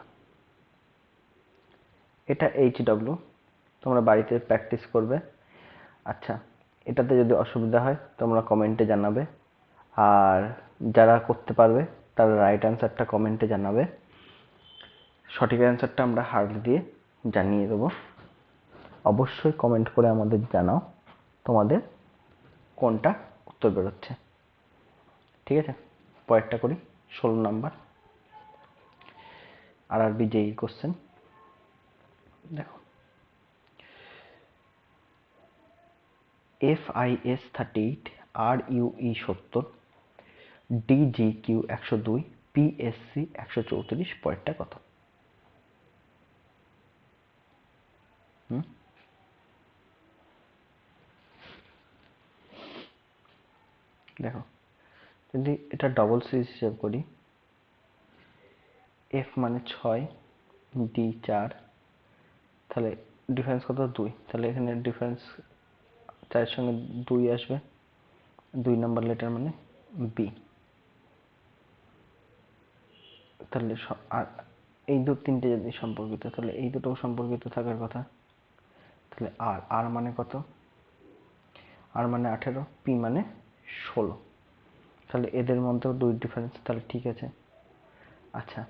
এটা এইচডব্লিউ, তোমরা বাড়িতে প্র্যাকটিস করবে। আচ্ছা, এটাতে যদি অসুবিধা হয় তোমরা কমেন্টে জানাবে, আর যারা করতে পারবে তারা রাইট অ্যান্সারটা কমেন্টে জানাবে। সঠিক অ্যান্সারটা আমরা হার্ট দিয়ে জানিয়ে দেবো। অবশ্যই কমেন্ট করে আমাদের জানাও তোমাদের কোনটা উত্তর বেরোচ্ছে। ঠিক আছে, পরেরটা করি। 16 নাম্বার আরআরবি জেই কোশ্চেন। দেখো, FIS 38, RUE 70, DGQ 102, PSC 134, পরেরটা কত? দেখো, যদি এটা ডবল সিরিজ হিসেব করি, এফ মানে 6, ডি 4, তাহলে ডিফারেন্স কত? 2। তাহলে এখানে ডিফারেন্স 4 সঙ্গে 2 আসবে, 2 নাম্বার লেটার মানে বি। তাহলে আর এই তিনটে যদি সম্পর্কিত, তাহলে এই দুটো সম্পর্কিত থাকার কথা। তাহলে আর মানে কত? আর মানে 18, পি মানে 16। তাহলে এদের মধ্যেও 2 ডিফারেন্স, তাহলে ঠিক আছে। আচ্ছা,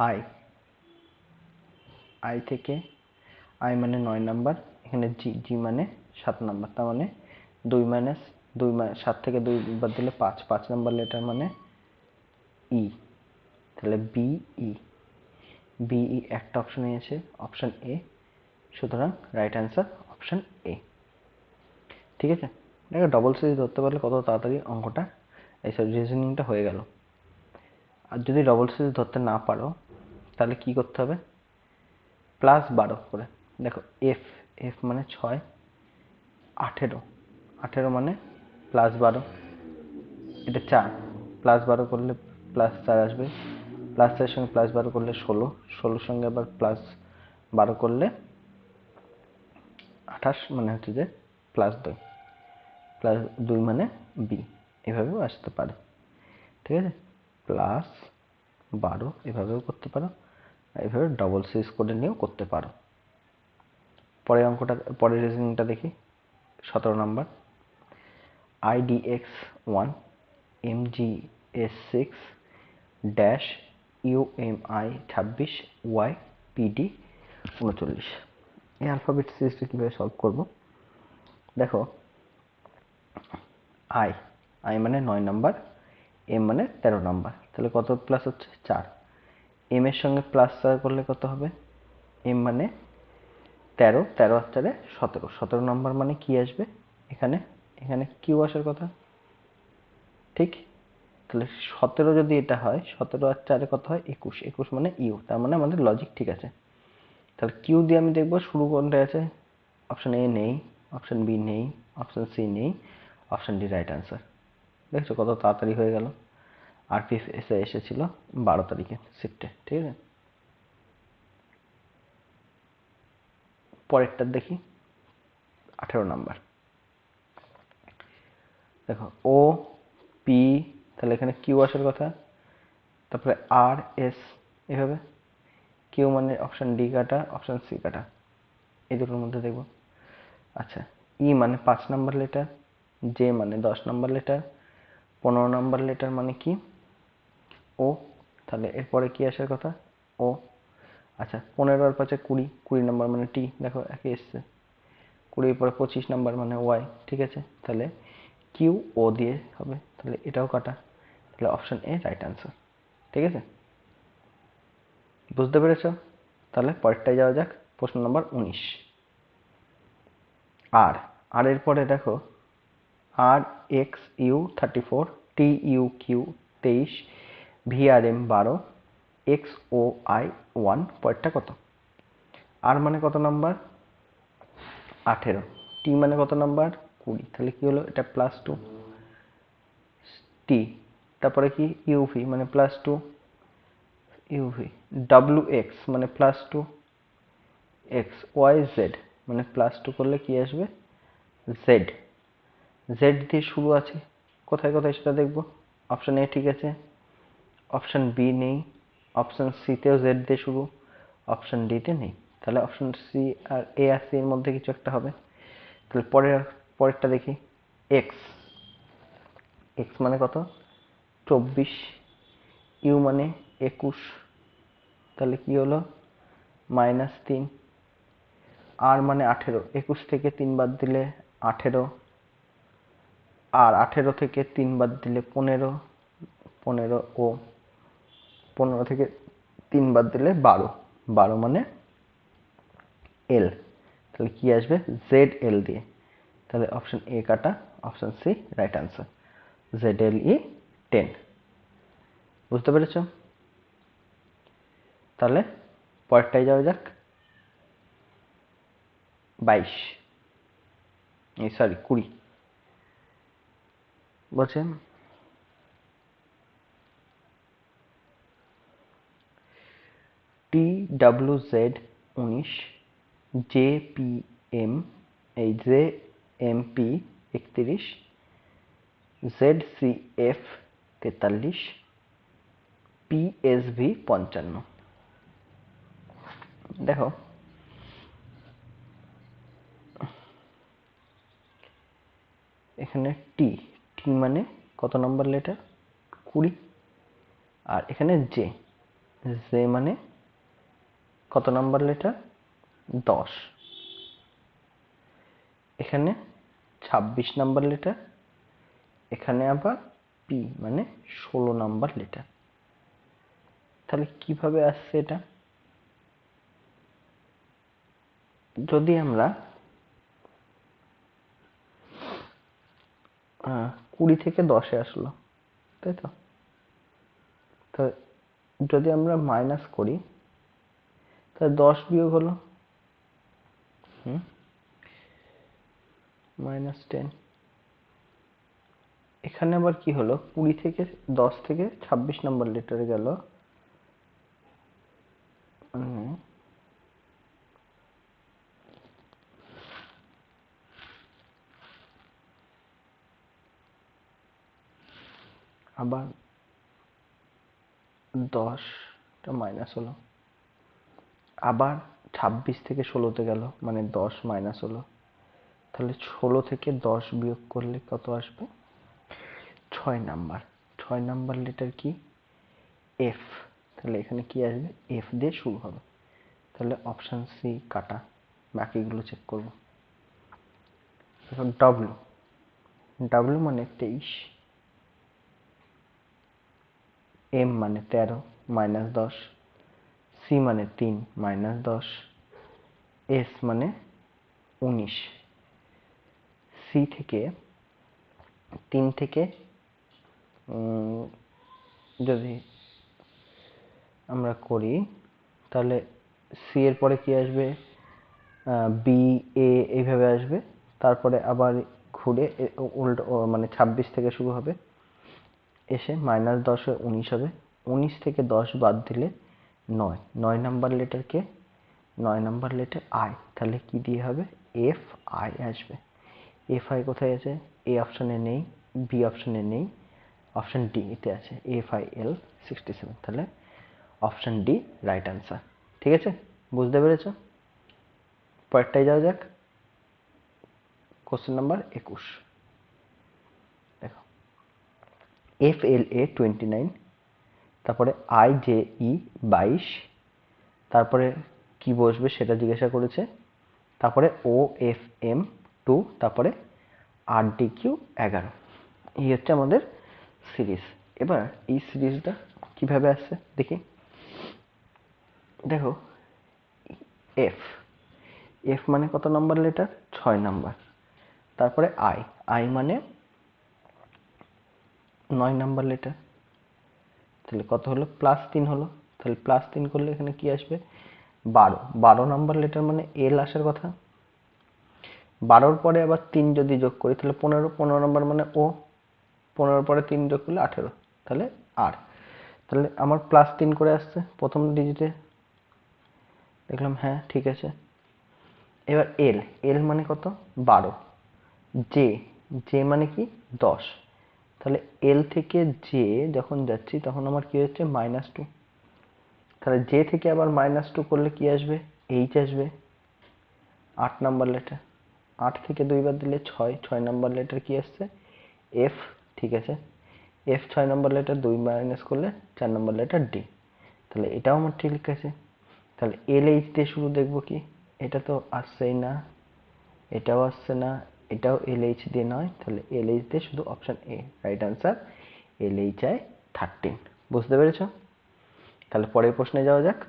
আই, আই থেকে আই মানে 9 নাম্বার, এখানে জি মানে 7 নাম্বার, তার মানে 2 মাইনাস 2, 7 থেকে 2 বাদ দিলে 5, 5 নাম্বার লেটার মানে ই। তাহলে বিই, বিই একটা অপশনে আছে, অপশন এ। সুতরাং রাইট অ্যান্সার অপশন এ। ঠিক আছে, দেখো ডবল সিরিজ ধরতে পারলে কত তাড়াতাড়ি অঙ্কটা, এই সব রিজনিংটা হয়ে গেল। আর যদি ডবল সিরিজ ধরতে না পারো তাহলে কি করতে হবে? +12 করে। দেখো, এফ, এফ মানে 6, 18, 18 মানে +12, এটা 4, +12 করলে +4 আসবে, +4 সঙ্গে +12 করলে 16, 16 সঙ্গে আবার +12 করলে 28, মানে হচ্ছে যে +2, +2 মানে বি। এভাবেও আসতে পারে। ঠিক আছে, +12 এভাবেও করতে পারো, এভাবে ডবল সিরিজ করে নিয়েও করতে পারো। পরের অঙ্কটা, পরের রিজনিংটা দেখি। 17 number, IDX1, MGS6, dash UMI 26, YPD 39। এই অ্যালফাবেট সিরিজটা কীভাবে সলভ করব? দেখো, আই, আই মানে 9 নাম্বার, এম মানে 13 নাম্বার, তাহলে কত প্লাস হচ্ছে? 4। এম এর সঙ্গে +4 করলে কত হবে? এম মানে 13, 13 আর 4 17, 17 নাম্বার মানে কি আসবে? এখানে, এখানে কিউ আসার কথা, ঠিক? তাহলে 17 যদি এটা হয়, 17 আর 4 কত হয়? 21, 21 মানে ইউ, তার মানে আমাদের লজিক ঠিক আছে। তাহলে কিউ দিয়ে আমি দেখবো শুরু কোনটা আছে। অপশন এ নেই, অপশন বি নেই, অপশন সি নেই, অপশন ডি রাইট আনসার। দেখছো কত তাড়াতাড়ি হয়ে গেল। আরপিএফ এসেছিল 12 তারিখে শিফটে। ঠিক আছে, পরেরটা দেখি। 18 নাম্বার, দেখো ও পি, তাহলে এখানে কিউ আসার কথা, তারপরে আর এস, এভাবে। কিউ মানে অপশন ডি কাটা, অপশন সি কাটা, এই দুটোর মধ্যে দেখবো। আচ্ছা, ই মানে 5 নাম্বার লেটার, জে মানে 10 নাম্বার লেটার, 15 নাম্বার লেটার মানে কি? ও। তাহলে এরপরে কি আসার কথা? ও। আচ্ছা 15 আর 5 20, 20 নাম্বার মানে টি, দেখো একই এসছে। 20 পরে 25 নাম্বার মানে ওয়াই, ঠিক আছে। তাহলে কিউ ও দিয়ে হবে, তাহলে এটাও কাটা। তাহলে অপশন এ রাইট আনসার, ঠিক আছে। বুঝতে পেরেছ? তাহলে পরেরটায় যাওয়া যাক, প্রশ্ন নম্বর 19। আর এর পরে দেখো, R X U 34, T U Q 23, VRM 12, X O I 1, পরেরটা কত? আর মানে কত নাম্বার? 18। টি মানে কত নাম্বার? 20। তাহলে কি হলো? এটা +2 টি। তারপরে কি? ইউভি মানে +2 ইউভি। ডাব্লিউ এক্স মানে +2 এক্স। ওয়াই জেড মানে +2 করলে কি আসবে? জেড। জেড দিয়ে শুরু আছে, কোথায় কোথায় সেটা দেখবো। অপশন এ ঠিক আছে, অপশন বি নেই, অপশন সি তেও জেড দিয়ে শুরু, অপশন ডি তে নেই। তাহলে অপশন সি আর এ আর সি এর মধ্যে কিছু একটা হবে। তাহলে পরেরটা দেখি। এক্স। এক্স মানে কত? 24। ইউ মানে 21, তাহলে কি হলো? -3। আর মানে 18, 21 থেকে 3 বাদ দিলে 18, আর 18 থেকে 3 বাদ দিলে 15, 15 ও 15 থেকে 3 বাদ দিলে 12, 12 মানে এল। তাহলে কি আসবে? জেড এল দিয়ে। তাহলে অপশন এ কাটা, option C right answer, Z L E 10। বুঝতে পেরেছ? তাহলে পরেরটায় যাওয়া যাক, 22, সরি 20। বলছেন T W Z 19, J P M, এই J M P 31, Z C F 43, PSV 55। দেখো এখানে টি, টি মানে কত নম্বর লেটার? 20। আর এখানে জে, জে মানে কত নাম্বার লেটার? 10। এখানে 26 নাম্বার লেটার, এখানে আবার পি মানে 16 নাম্বার লেটার। তাহলে কিভাবে আসছে এটা? যদি আমরা 20 থেকে 10-এ আসলো, তাই তো? তো যদি আমরা মাইনাস করি, তাহলে 10 বিয়োগ হলো -10। এখানে আবার কি হলো? 20 থেকে 10 থেকে 26 নাম্বার লেটারে গেল, আবার 10টা মাইনাস হলো, আবার 26 থেকে 16-তে গেল, মানে 10 মাইনাস হলো। তাহলে 16 থেকে 10 বিয়োগ করলে কত আসবে? 6 নাম্বার। 6 নাম্বার লেটার কি? এফ। তাহলে এখানে কি আসবে? এফ দিয়ে শুরু হবে। তাহলে অপশন সি কাটা, বাকিগুলো চেক করব। এখন ডব্লিউ, ডব্লিউ মানে 23, এম মানে 13 -10, সি মানে 3 -10, এস মানে 19। সি থেকে 3 থেকে যদি আমরা করি, তাহলে সি এর পরে কি আসবে? বি, এ, এইভাবে আসবে। তারপরে আবার ঘুরে উল্টো মানে 26 থেকে শুরু হবে, এসে -10 19 হবে। 19 থেকে 10 বাদ দিলে 9, 9 number letter K? 9 number letter I. তাহলে কি দিয়ে হবে? এফ আই আসবে। এফ আই কোথায় আছে? এ অপশনে নেই, বি অপশনে নেই, অপশন ডি তে আছে, FIL 67। তাহলে অপশন ডি রাইট আনসার, ঠিক আছে। বুঝতে পেরেছো? পরেরটায় যাওয়া যাক, কোশ্চেন নাম্বার 21। দেখো FLA 29, তারপরে IJE 22, তারপরে কি বসবে সেটা জিজ্ঞাসা করেছে, তারপরে OFM 2, তারপরে RDQ 11। এই হচ্ছে আমাদের সিরিজ। এবার এই সিরিজটা কিভাবে আসছে দেখি। দেখো এফ, এফ মানে কত নাম্বার লেটার? 6 নাম্বার। তারপরে আই, আই মানে 9 নাম্বার লেটার। তাহলে কত হলো? +3 হলো। তাহলে +3 করলে এখানে কি আসবে? 12, 12 নাম্বার লেটার মানে এল আসার কথা। 12-র পরে আবার 3 যদি যোগ করি তাহলে 15, 15 নাম্বার মানে ও, 15-র পরে 3 যোগ করলে 18, তাহলে আর। তাহলে আমার +3 করে আসছে প্রথম ডিজিটে, দেখলাম হ্যাঁ ঠিক আছে। এবার এল, এল মানে কত? 12। জে, জে মানে কি? 10। তাহলে এল থেকে জে যখন যাচ্ছি তখন আমার কি হচ্ছে? -2। তাহলে জে থেকে আবার -2 করলে কি আসবে? এইচ আসবে, 8 নাম্বার লেটার। 8 থেকে 2 বার দিলে 6, 6 নাম্বার লেটার কি আসছে? এফ। ঠিক আছে, এফ 6 নাম্বার লেটার, 2 মাইনাস করলে 4 নাম্বার লেটার ডি। তাহলে এটাও আমার ঠিক আছে। তাহলে এল এইচ দিয়ে শুরু দেখবো কি? এটা তো আসছেই না, এটাও আসছে না, এটাও এল এইচ দিয়ে নয়, তাহলে এল এইচ দিয়ে শুধু option A right answer, L H I 13। বুঝতে পেরেছ? তাহলে পরের প্রশ্নে যাওয়া যাক।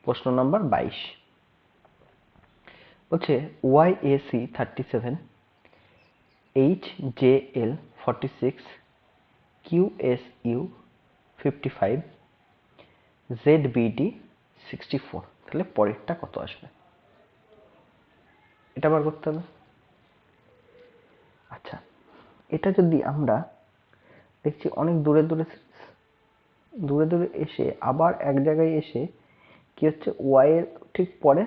প্রশ্ন নাম্বার 22 বলছে YAC 37, HJL 46, QSU 55, ZBD 64। তাহলে পরেরটা কত আসবে? এটা বার করতে হবে। আচ্ছা, এটা যদি আমরা দেখছি অনেক দূরে দূরে দূরে দূরে এসে আবার এক জায়গায় এসে কি হচ্ছে? ওয়াই এর ঠিক পরে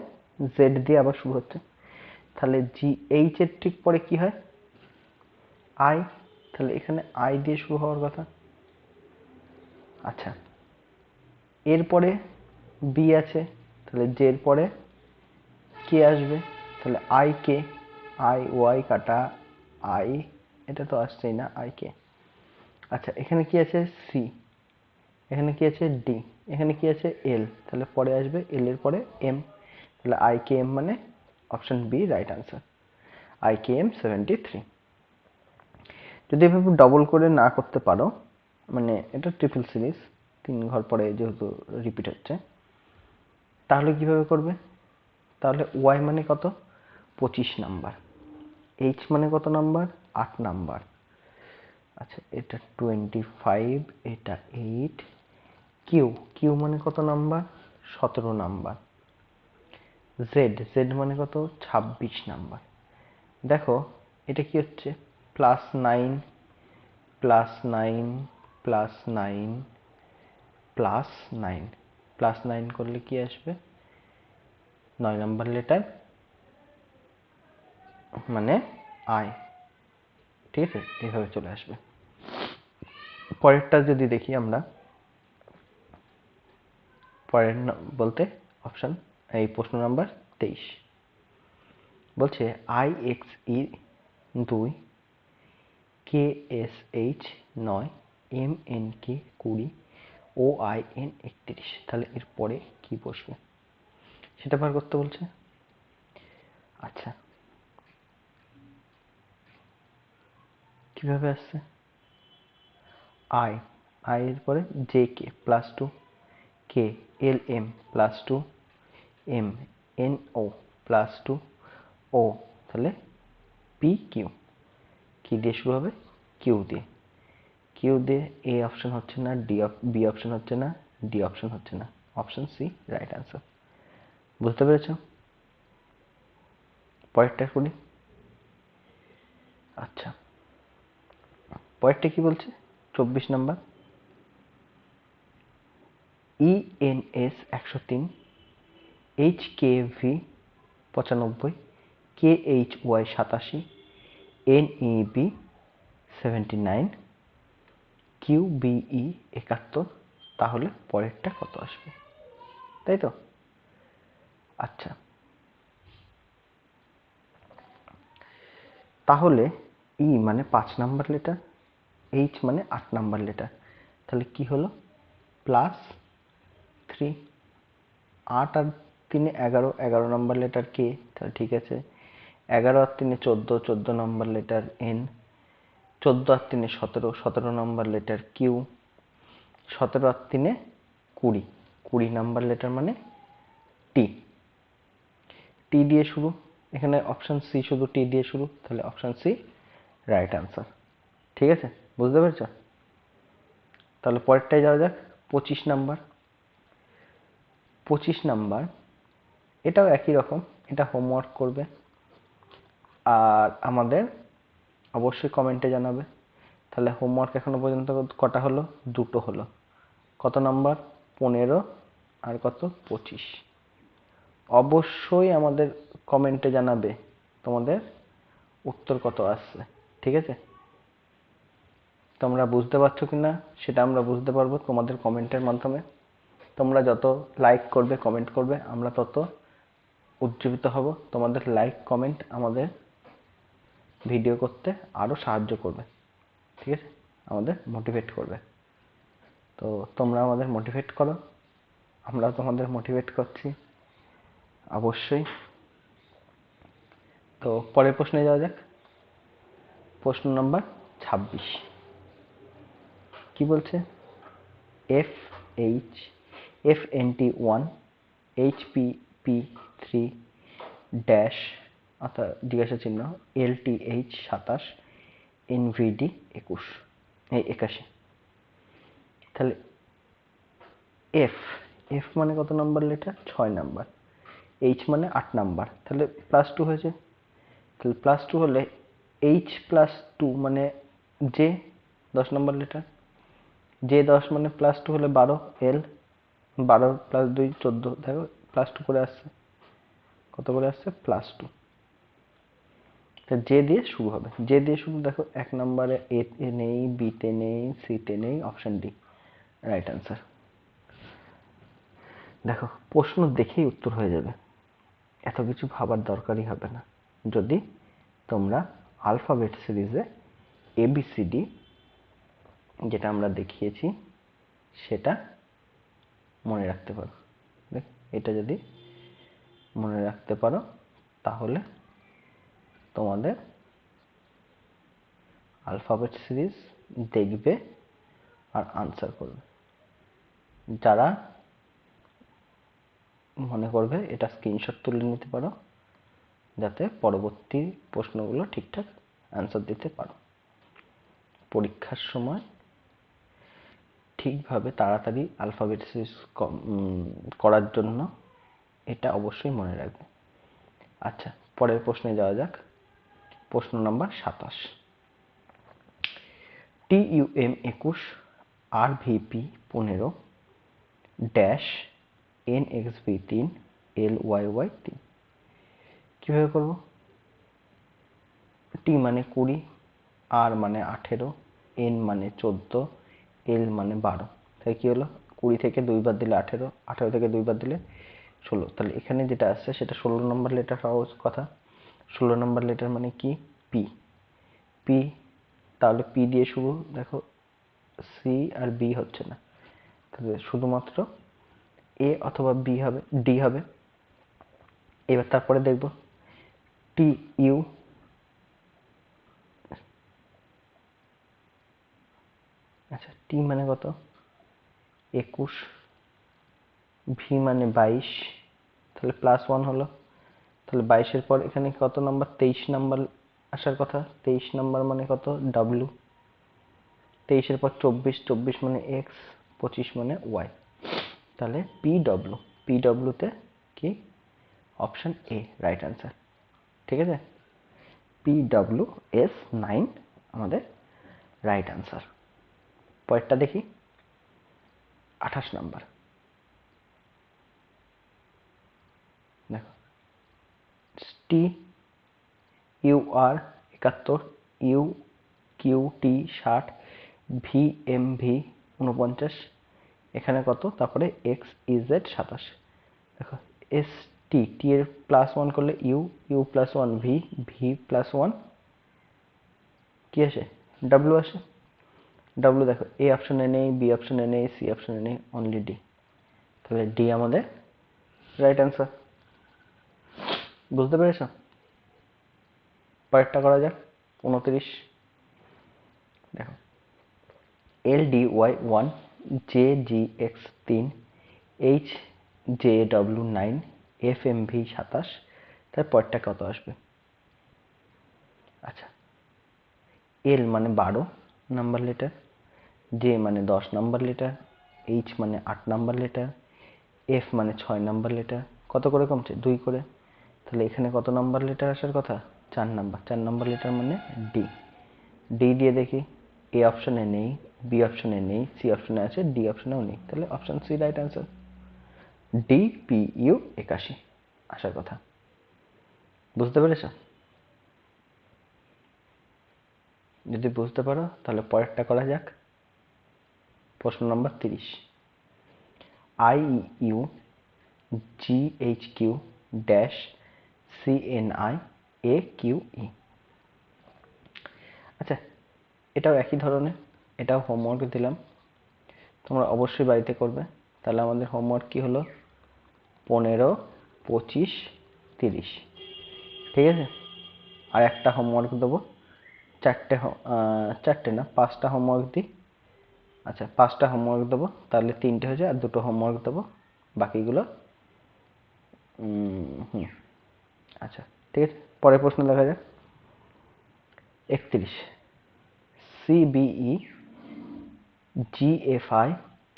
জেড দিয়ে আবার শুরু হচ্ছে। তাহলে জি এইচ এর ঠিক পরে কি হয়? আই। তাহলে এখানে আই দিয়ে শুরু হওয়ার কথা। আচ্ছা, এরপরে বি আছে, তাহলে জে এর পরে কে আসবে? তাহলে আই কে, আই ওয়াই কাটা আই, এটা তো আসছেই না, আই কে। আচ্ছা, এখানে কি আছে? সি, এখানে কি আছে? ডি, এখানে কি আছে? এল। তাহলে পরে আসবে এল এর পরে এম। তাহলে আই কে এম মানে option B right answer, I K M 73। যদি এভাবে ডবল করে না করতে পারো, মানে এটা ট্রিপল সিরিজ, 3 ঘর পরে যেহেতু রিপিট হচ্ছে, তাহলে কিভাবে করবে? তাহলে ওয়াই মানে কত? 25 নাম্বার। এইচ মানে কত নাম্বার? 8 নাম্বার। আচ্ছা, এটা 25, এটা 8। কিউ, কিউ মানে কত নাম্বার? 17 নাম্বার। জেড, জেড মানে কত? 26 নাম্বার। দেখো এটা কি হচ্ছে? +9, +9, +9, +9, +9 করলে কি আসবে? 9 নাম্বার লেটার মানে আই। ঠিক আছে, এইভাবে চলে আসবে। পরেরটা যদি দেখি আমরা, পরের বলতে অপশন, এই প্রশ্ন নাম্বার 23 বলছে IXE 2, KSH 9, MNK 20, OIN 31। তাহলে এর পরে কি বসবে সেটা বার করতে বলছে। আচ্ছা, কিভাবে আসছে? আই, আই এর পরে J K +2, K L M +2, M N O +2, O তাহলে পি কিউ, কি দিয়ে শুরু হবে? কিউ দিয়ে। কিউ দিয়ে এ অপশন হচ্ছে না, বি অপশন হচ্ছে না, ডি অপশন হচ্ছে না, অপশন সি রাইট আনসার। বুঝতে পেরেছো? পরেরটা করি। আচ্ছা, পরেরটা কি বলছে? 24 নাম্বার, ইএনএস 103, এইচকেভি 95, কেএইচওয়াই 87, এনইবি 79, কিউবিই 71। তাহলে পরেরটা কত আসবে? তাই তো? আচ্ছা, তাহলে ই মানে 5 নাম্বার লেটার, এইচ মানে 8 নাম্বার লেটার, তাহলে কি হলো +3। 8 আর 3 11, 11 নাম্বার লেটার কে, তাহলে ঠিক আছে। 11 আর 3 14, 14 নাম্বার লেটার এন। 14 আর 3 17, 17 নাম্বার লেটার কিউ। 17 আর 3 20, 20 নাম্বার লেটার মানে টি। টি দিয়ে শুরু, এখানে অপশন সি শুধু টি দিয়ে শুরু, তাহলে অপশন সি রাইট আনসার। ঠিক আছে, বুঝতে পেরেছ? তাহলে পরেরটায় যাওয়া যাক, 25 নাম্বার। 25 নাম্বার, এটাও একই রকম, এটা হোমওয়ার্ক করবে আর আমাদের অবশ্যই কমেন্টে জানাবে। তাহলে হোমওয়ার্ক এখনো পর্যন্ত কটা হলো? দুটো হলো। কত নাম্বার? 15 আর কত? 25। অবশ্যই আমাদের কমেন্টে জানাবে তোমাদের উত্তর কত আসছে। ঠিক আছে, তোমরা বুঝতে পারছো কিনা সেটা আমরা বুঝতে পারবো তোমাদের কমেন্টের মাধ্যমে। তোমরা যত লাইক করবে, কমেন্ট করবে, আমরা তত উজ্জীবিত হব। তোমাদের লাইক কমেন্ট আমাদের ভিডিও করতে আরো সাহায্য করবে। ঠিক আছে, আমাদের মোটিভেট করবে। তো তোমরা আমাদের মোটিভেট করো, আমরা তোমাদের মোটিভেট করছি অবশ্যই। তো পরের প্রশ্নে যাওয়া যাক, প্রশ্ন নাম্বার 26। কি বলছে? FNT1 HPP3 ড্যাশ অর্থাৎ জিজ্ঞাসা চিহ্ন LTH 27 NVD 81। তাহলে এফ মানে কত নাম্বার লেটার? 6 নাম্বার। এইচ মানে 8 নাম্বার, তাহলে +2 হয়েছে। তাহলে +2 হলে H+2 মানে জে 10 নাম্বার লেটার। জে 10 মানে +2 হলে 12, এল 12 + 2 14। দেখো +2 করে আসছে, কত করে আসছে? +2। জে দিয়ে শুরু হবে, জে দিয়ে শুরু। দেখো 1 নম্বরে এ নেই, বি তে নেই, সি তে নেই, অপশন ডি রাইট আনসার। দেখো প্রশ্ন দেখেই উত্তর হয়ে যাবে, এত কিছু ভাবার দরকারই হবে না যদি তোমরা আলফাবেট সিরিজে এবিসিডি যেটা আমরা দেখিয়েছি সেটা মনে রাখতে পারো। দেখ, এটা যদি মনে রাখতে পারো তাহলে তোমাদের আলফাবেট সিরিজ দেখবে আর আনসার করবে। যারা মনে করবে এটা স্ক্রিনশট তুলে নিতে পারো যাতে পরবর্তী প্রশ্নগুলো ঠিকঠাক অ্যান্সার দিতে পারো। পরীক্ষার সময় ঠিকভাবে তাড়াতাড়ি আলফাবেট সিরিজ করার জন্য এটা অবশ্যই মনে রাখবে। আচ্ছা, পরের প্রশ্নে যাওয়া যাক, প্রশ্ন number 27। TUM 21 RVP 15 dash NXB 3 LYY 3। কিভাবে করব? টি মানে 20, আর মানে 18, এন মানে 14, এল মানে 12। তাই কি হলো? 20 থেকে 2 বার দিলে 18, 18 থেকে 2 বার দিলে 16। তাহলে এখানে যেটা আসছে সেটা 16 নম্বর লেটার হওয়ার কথা। 16 নম্বর লেটার মানে কি? পি। পি, তাহলে পি দিয়ে শুরু। দেখো সি আর বি হচ্ছে না, তাহলে শুধুমাত্র এ অথবা বি হবে, ডি হবে। এবার তারপরে দেখব টি ইউ, আচ্ছা টি মানে কত? 21, ভি মানে 22, তাহলে +1 হলো। তাহলে 22-এর পর এখানে কত নাম্বার? 23 নাম্বার আসার কথা। 23 নাম্বার মানে কত? ডাব্লিউ। 23-এর পর 24, 24 মানে এক্স, 25 মানে ওয়াই। তাহলে পিডব্লিউ, পিডব্লিউতে কি? Option A right answer. ঠিক আছে, PWS9 আমাদের রাইট আনসার। পরেরটা দেখি, 28 নাম্বার। দেখো টি ইউআর 71, ইউকিউটি 60, ভিএমভি 49, এখানে কত? তারপরে এক্সইজেড 27। দেখো এস টি, টি এর +1 করলে ইউ, ইউ +1 ভি, ভি +1 কি আসে? ডাব্লিউ আসে। ডাব্লিউ দেখো এ অপশনে নেই, বি অপশনে নেই, সি অপশনে নেই, অনলি ডি। তাহলে ডি আমাদের রাইট অ্যান্সার। বুঝতে পেরেছ? পরেরটা করা যাক 29। দেখো L D Y 1, J G X 3, H J W 9, F M V 27, তার পরেরটা কত আসবে? আচ্ছা, এল মানে 12 নাম্বার লেটার, জে মানে 10 নাম্বার লেটার, এইচ মানে 8 নাম্বার লেটার, এফ মানে 6 নাম্বার লেটার। কত করে কমছে? 2 করে। তাহলে এখানে কত নাম্বার লেটার আসার কথা? 4 নাম্বার। 4 নাম্বার লেটার মানে ডি। ডি দিয়ে দেখি, এ অপশনে নেই, বি অপশনে নেই, সি অপশনে আছে, ডি অপশনেও নেই। তাহলে option C right answer. D P U 81 আসার কথা। বুঝতে পেরেছ? যদি বুঝতে পারো তাহলে পরেরটা করা যাক। প্রশ্ন নম্বর 30। I U G H Q dash C N I A Q E. আচ্ছা, এটাও একই ধরনের, এটাও হোমওয়ার্ক দিলাম, তোমরা অবশ্যই বাড়িতে করবে। তাহলে আমাদের হোমওয়ার্ক কি হলো? 15, 25, 30। ঠিক আছে? আর একটা হোমওয়ার্ক দেবো, চারটে না 5টা হোমওয়ার্ক দিই। আচ্ছা, 5টা হোমওয়ার্ক দেবো, তাহলে 3টে হয়ে যায়, আর 2টো হোমওয়ার্ক দেবো, বাকিগুলো হুম। আচ্ছা, ঠিক আছে, পরের প্রশ্ন দেখা যাক। 31। CBE GFI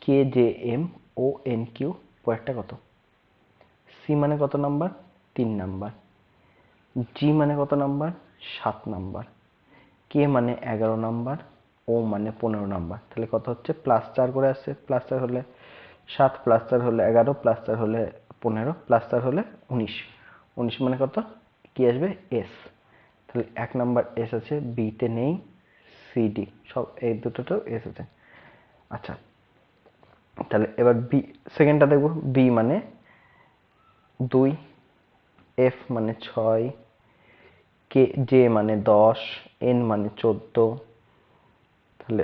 KJM O N Q পরেরটা কত? সি মানে কত নাম্বার? 3 নাম্বার। জি মানে কত নাম্বার? 7 নাম্বার। কে মানে 11 নাম্বার, ও মানে 15 নাম্বার। তাহলে কত হচ্ছে? +4 করে আসছে। +4 হলে 7, +4 হলে 11, +4 হলে 15, +4 হলে 19। 19 মানে কত? কি আসবে? এস। তাহলে 1 নাম্বার এস আছে, বি তে নেই, সি ডি সব এই দুটোতেও এস আছে। আচ্ছা, তাহলে এবার বি সেকেন্ডটা দেখবো। বি মানে 2, এফ মানে 6, কে জে মানে 10, এন মানে 14। তাহলে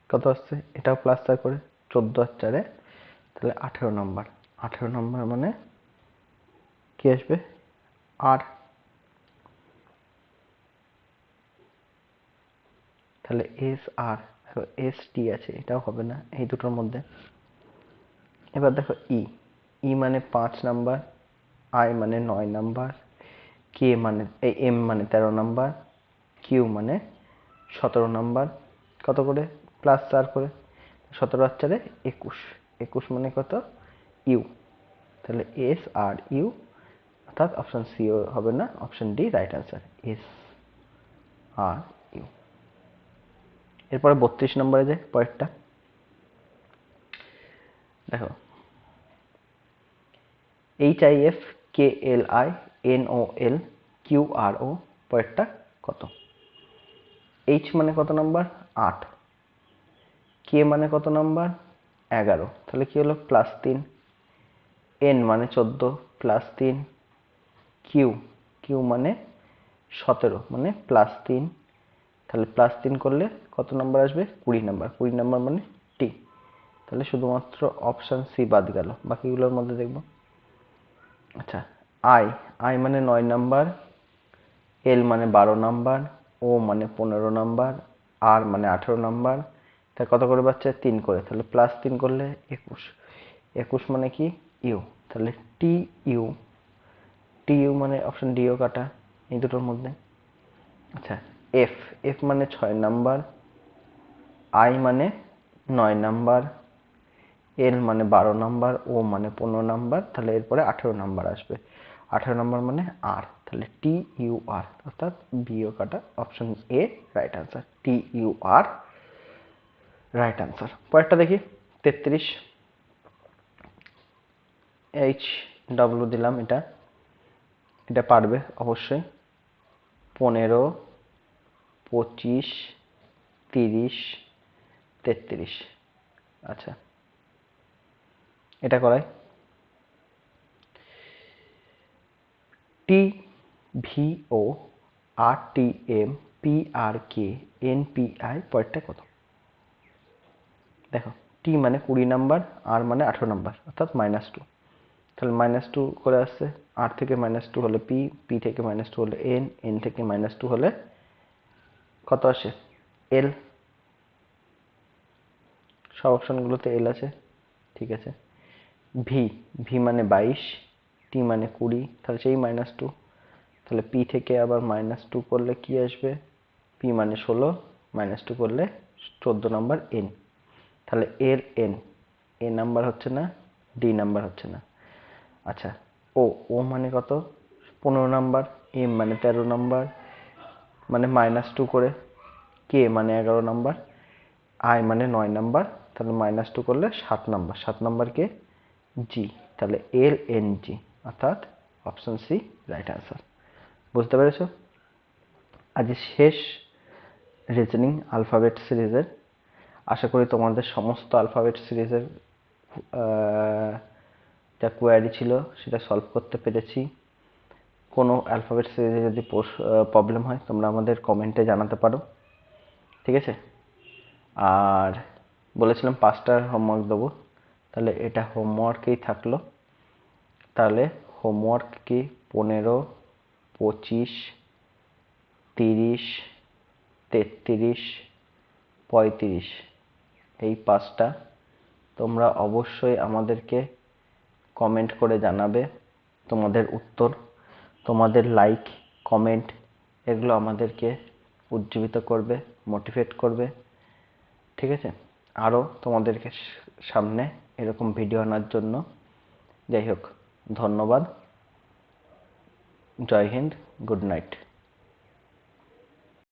কত আসছে? এটাও +4 করে, 14 আর 4, তাহলে 18 নাম্বার। 18 নাম্বার মানে কি আসবে? আর। তাহলে এস আর, এস টি আছে, এটাও হবে না এই দুটোর মধ্যে। এবার দেখো ই। ই মানে 5 নাম্বার, আই মানে 9 নাম্বার, কে মানে এম মানে 13 নাম্বার, কিউ মানে 17 নাম্বার। কত করে? +4 করে। 17 আর 4, 21। 21 মানে কত? ইউ। তাহলে এস আর ইউ, অর্থাৎ অপশন সি হবে না, option D right answer, S R U. এরপরে 32 নম্বরে যায় পরেরটা। দেখো HIF KLI NOL QRO পরেরটা কত? এইচ মানে কত নাম্বার? 8। কে মানে কত নাম্বার? 11। তাহলে কি হলো? +3। এন মানে 14, +3। কিউ, কিউ মানে 17, মানে +3। তাহলে +3 করলে কত নাম্বার আসবে? 20 নাম্বার। 20 নাম্বার মানে টি। তাহলে শুধুমাত্র অপশন সি বাদ গেল, বাকিগুলোর মধ্যে দেখব। আচ্ছা, আই। আই মানে 9 নাম্বার, এল মানে 12 নাম্বার, ও মানে 15 নাম্বার, আর মানে 18 নাম্বার। তা কত করে পাচ্ছে? 3 করে। তাহলে +3 করলে 21। 21 মানে কি? ইউ। তাহলে টি ইউ। টি ইউ মানে অপশন ডিও কাটা এই দুটোর মধ্যে। আচ্ছা, এফ। এফ মানে 6 নাম্বার, আই মানে 9 নাম্বার, এল মানে 12 নাম্বার, ও মানে 15 নাম্বার। তাহলে এরপরে 18 নাম্বার আসবে। 18 নাম্বার মানে আর। তাহলে টি ইউ আর, অর্থাৎ বিও কাটা, option A right answer, T U R right answer. পরেরটা দেখি 33। এইচ ডব্লিউ দিলাম, এটা এটা পারবে অবশ্যই। 15, 25, 30, 33। আচ্ছা, এটা করাই। টি ভিও RTM PRK NPI পরেরটা কত? দেখো টি মানে 20 নাম্বার, আর মানে 18 নাম্বার, অর্থাৎ -2। তাহলে -2 করে আসছে, আর থেকে -2 হলে পি, পি থেকে -2 হলে এন, এন থেকে -2 হলে কত আসে? এল। সব অপশনগুলোতে এল আছে, ঠিক আছে। ভি, ভি মানে 22, টি মানে 20, তাহলে সেই -2। তাহলে পি থেকে আবার -2 করলে কি আসবে? পি মানে 16, -2 করলে 14 নাম্বার এন। তাহলে এর এন, এ নাম্বার হচ্ছে না, ডি নাম্বার হচ্ছে না। আচ্ছা, ও, ও মানে কত? 15 নাম্বার, এম মানে 13 নাম্বার, মানে -2 করে, কে মানে 11 নাম্বার, আই মানে 9 নাম্বার, তাহলে -2 করলে 7 নাম্বার, 7 নাম্বার কে? জি। তাহলে এল এন জি, অর্থাৎ অপশন সি রাইট আনসার। বুঝতে পেরেছো? আজ শেষ রিজনিং আলফাবেট সিরিজের। আশা করি তোমাদের সমস্ত আলফাবেট সিরিজের যা কোয়ারি ছিল সেটা সলভ করতে পেরেছি। কোনো অ্যালফাবেট সিরিজে যদি প্রবলেম হয় তোমরা আমাদের কমেন্টে জানাতে পারো, ঠিক আছে। আর বলেছিলাম 5টা হোমওয়ার্ক দেবো, তাহলে এটা হোমওয়ার্কেই থাকলো। তাহলে হোমওয়ার্ক কি? 15, 25, 30, 33, 35, এই 5টা তোমরা অবশ্যই আমাদেরকে কমেন্ট করে জানাবে তোমাদের উত্তর। তোমাদের লাইক, কমেন্ট এগুলো আমাদেরকে উজ্জীবিত করবে, মোটিভেট করবে, ঠিক আছে। আরও তোমাদেরকে সামনে এরকম ভিডিও আনার জন্য। যাই হোক, ধন্যবাদ। জয় হিন্দ, গুড নাইট।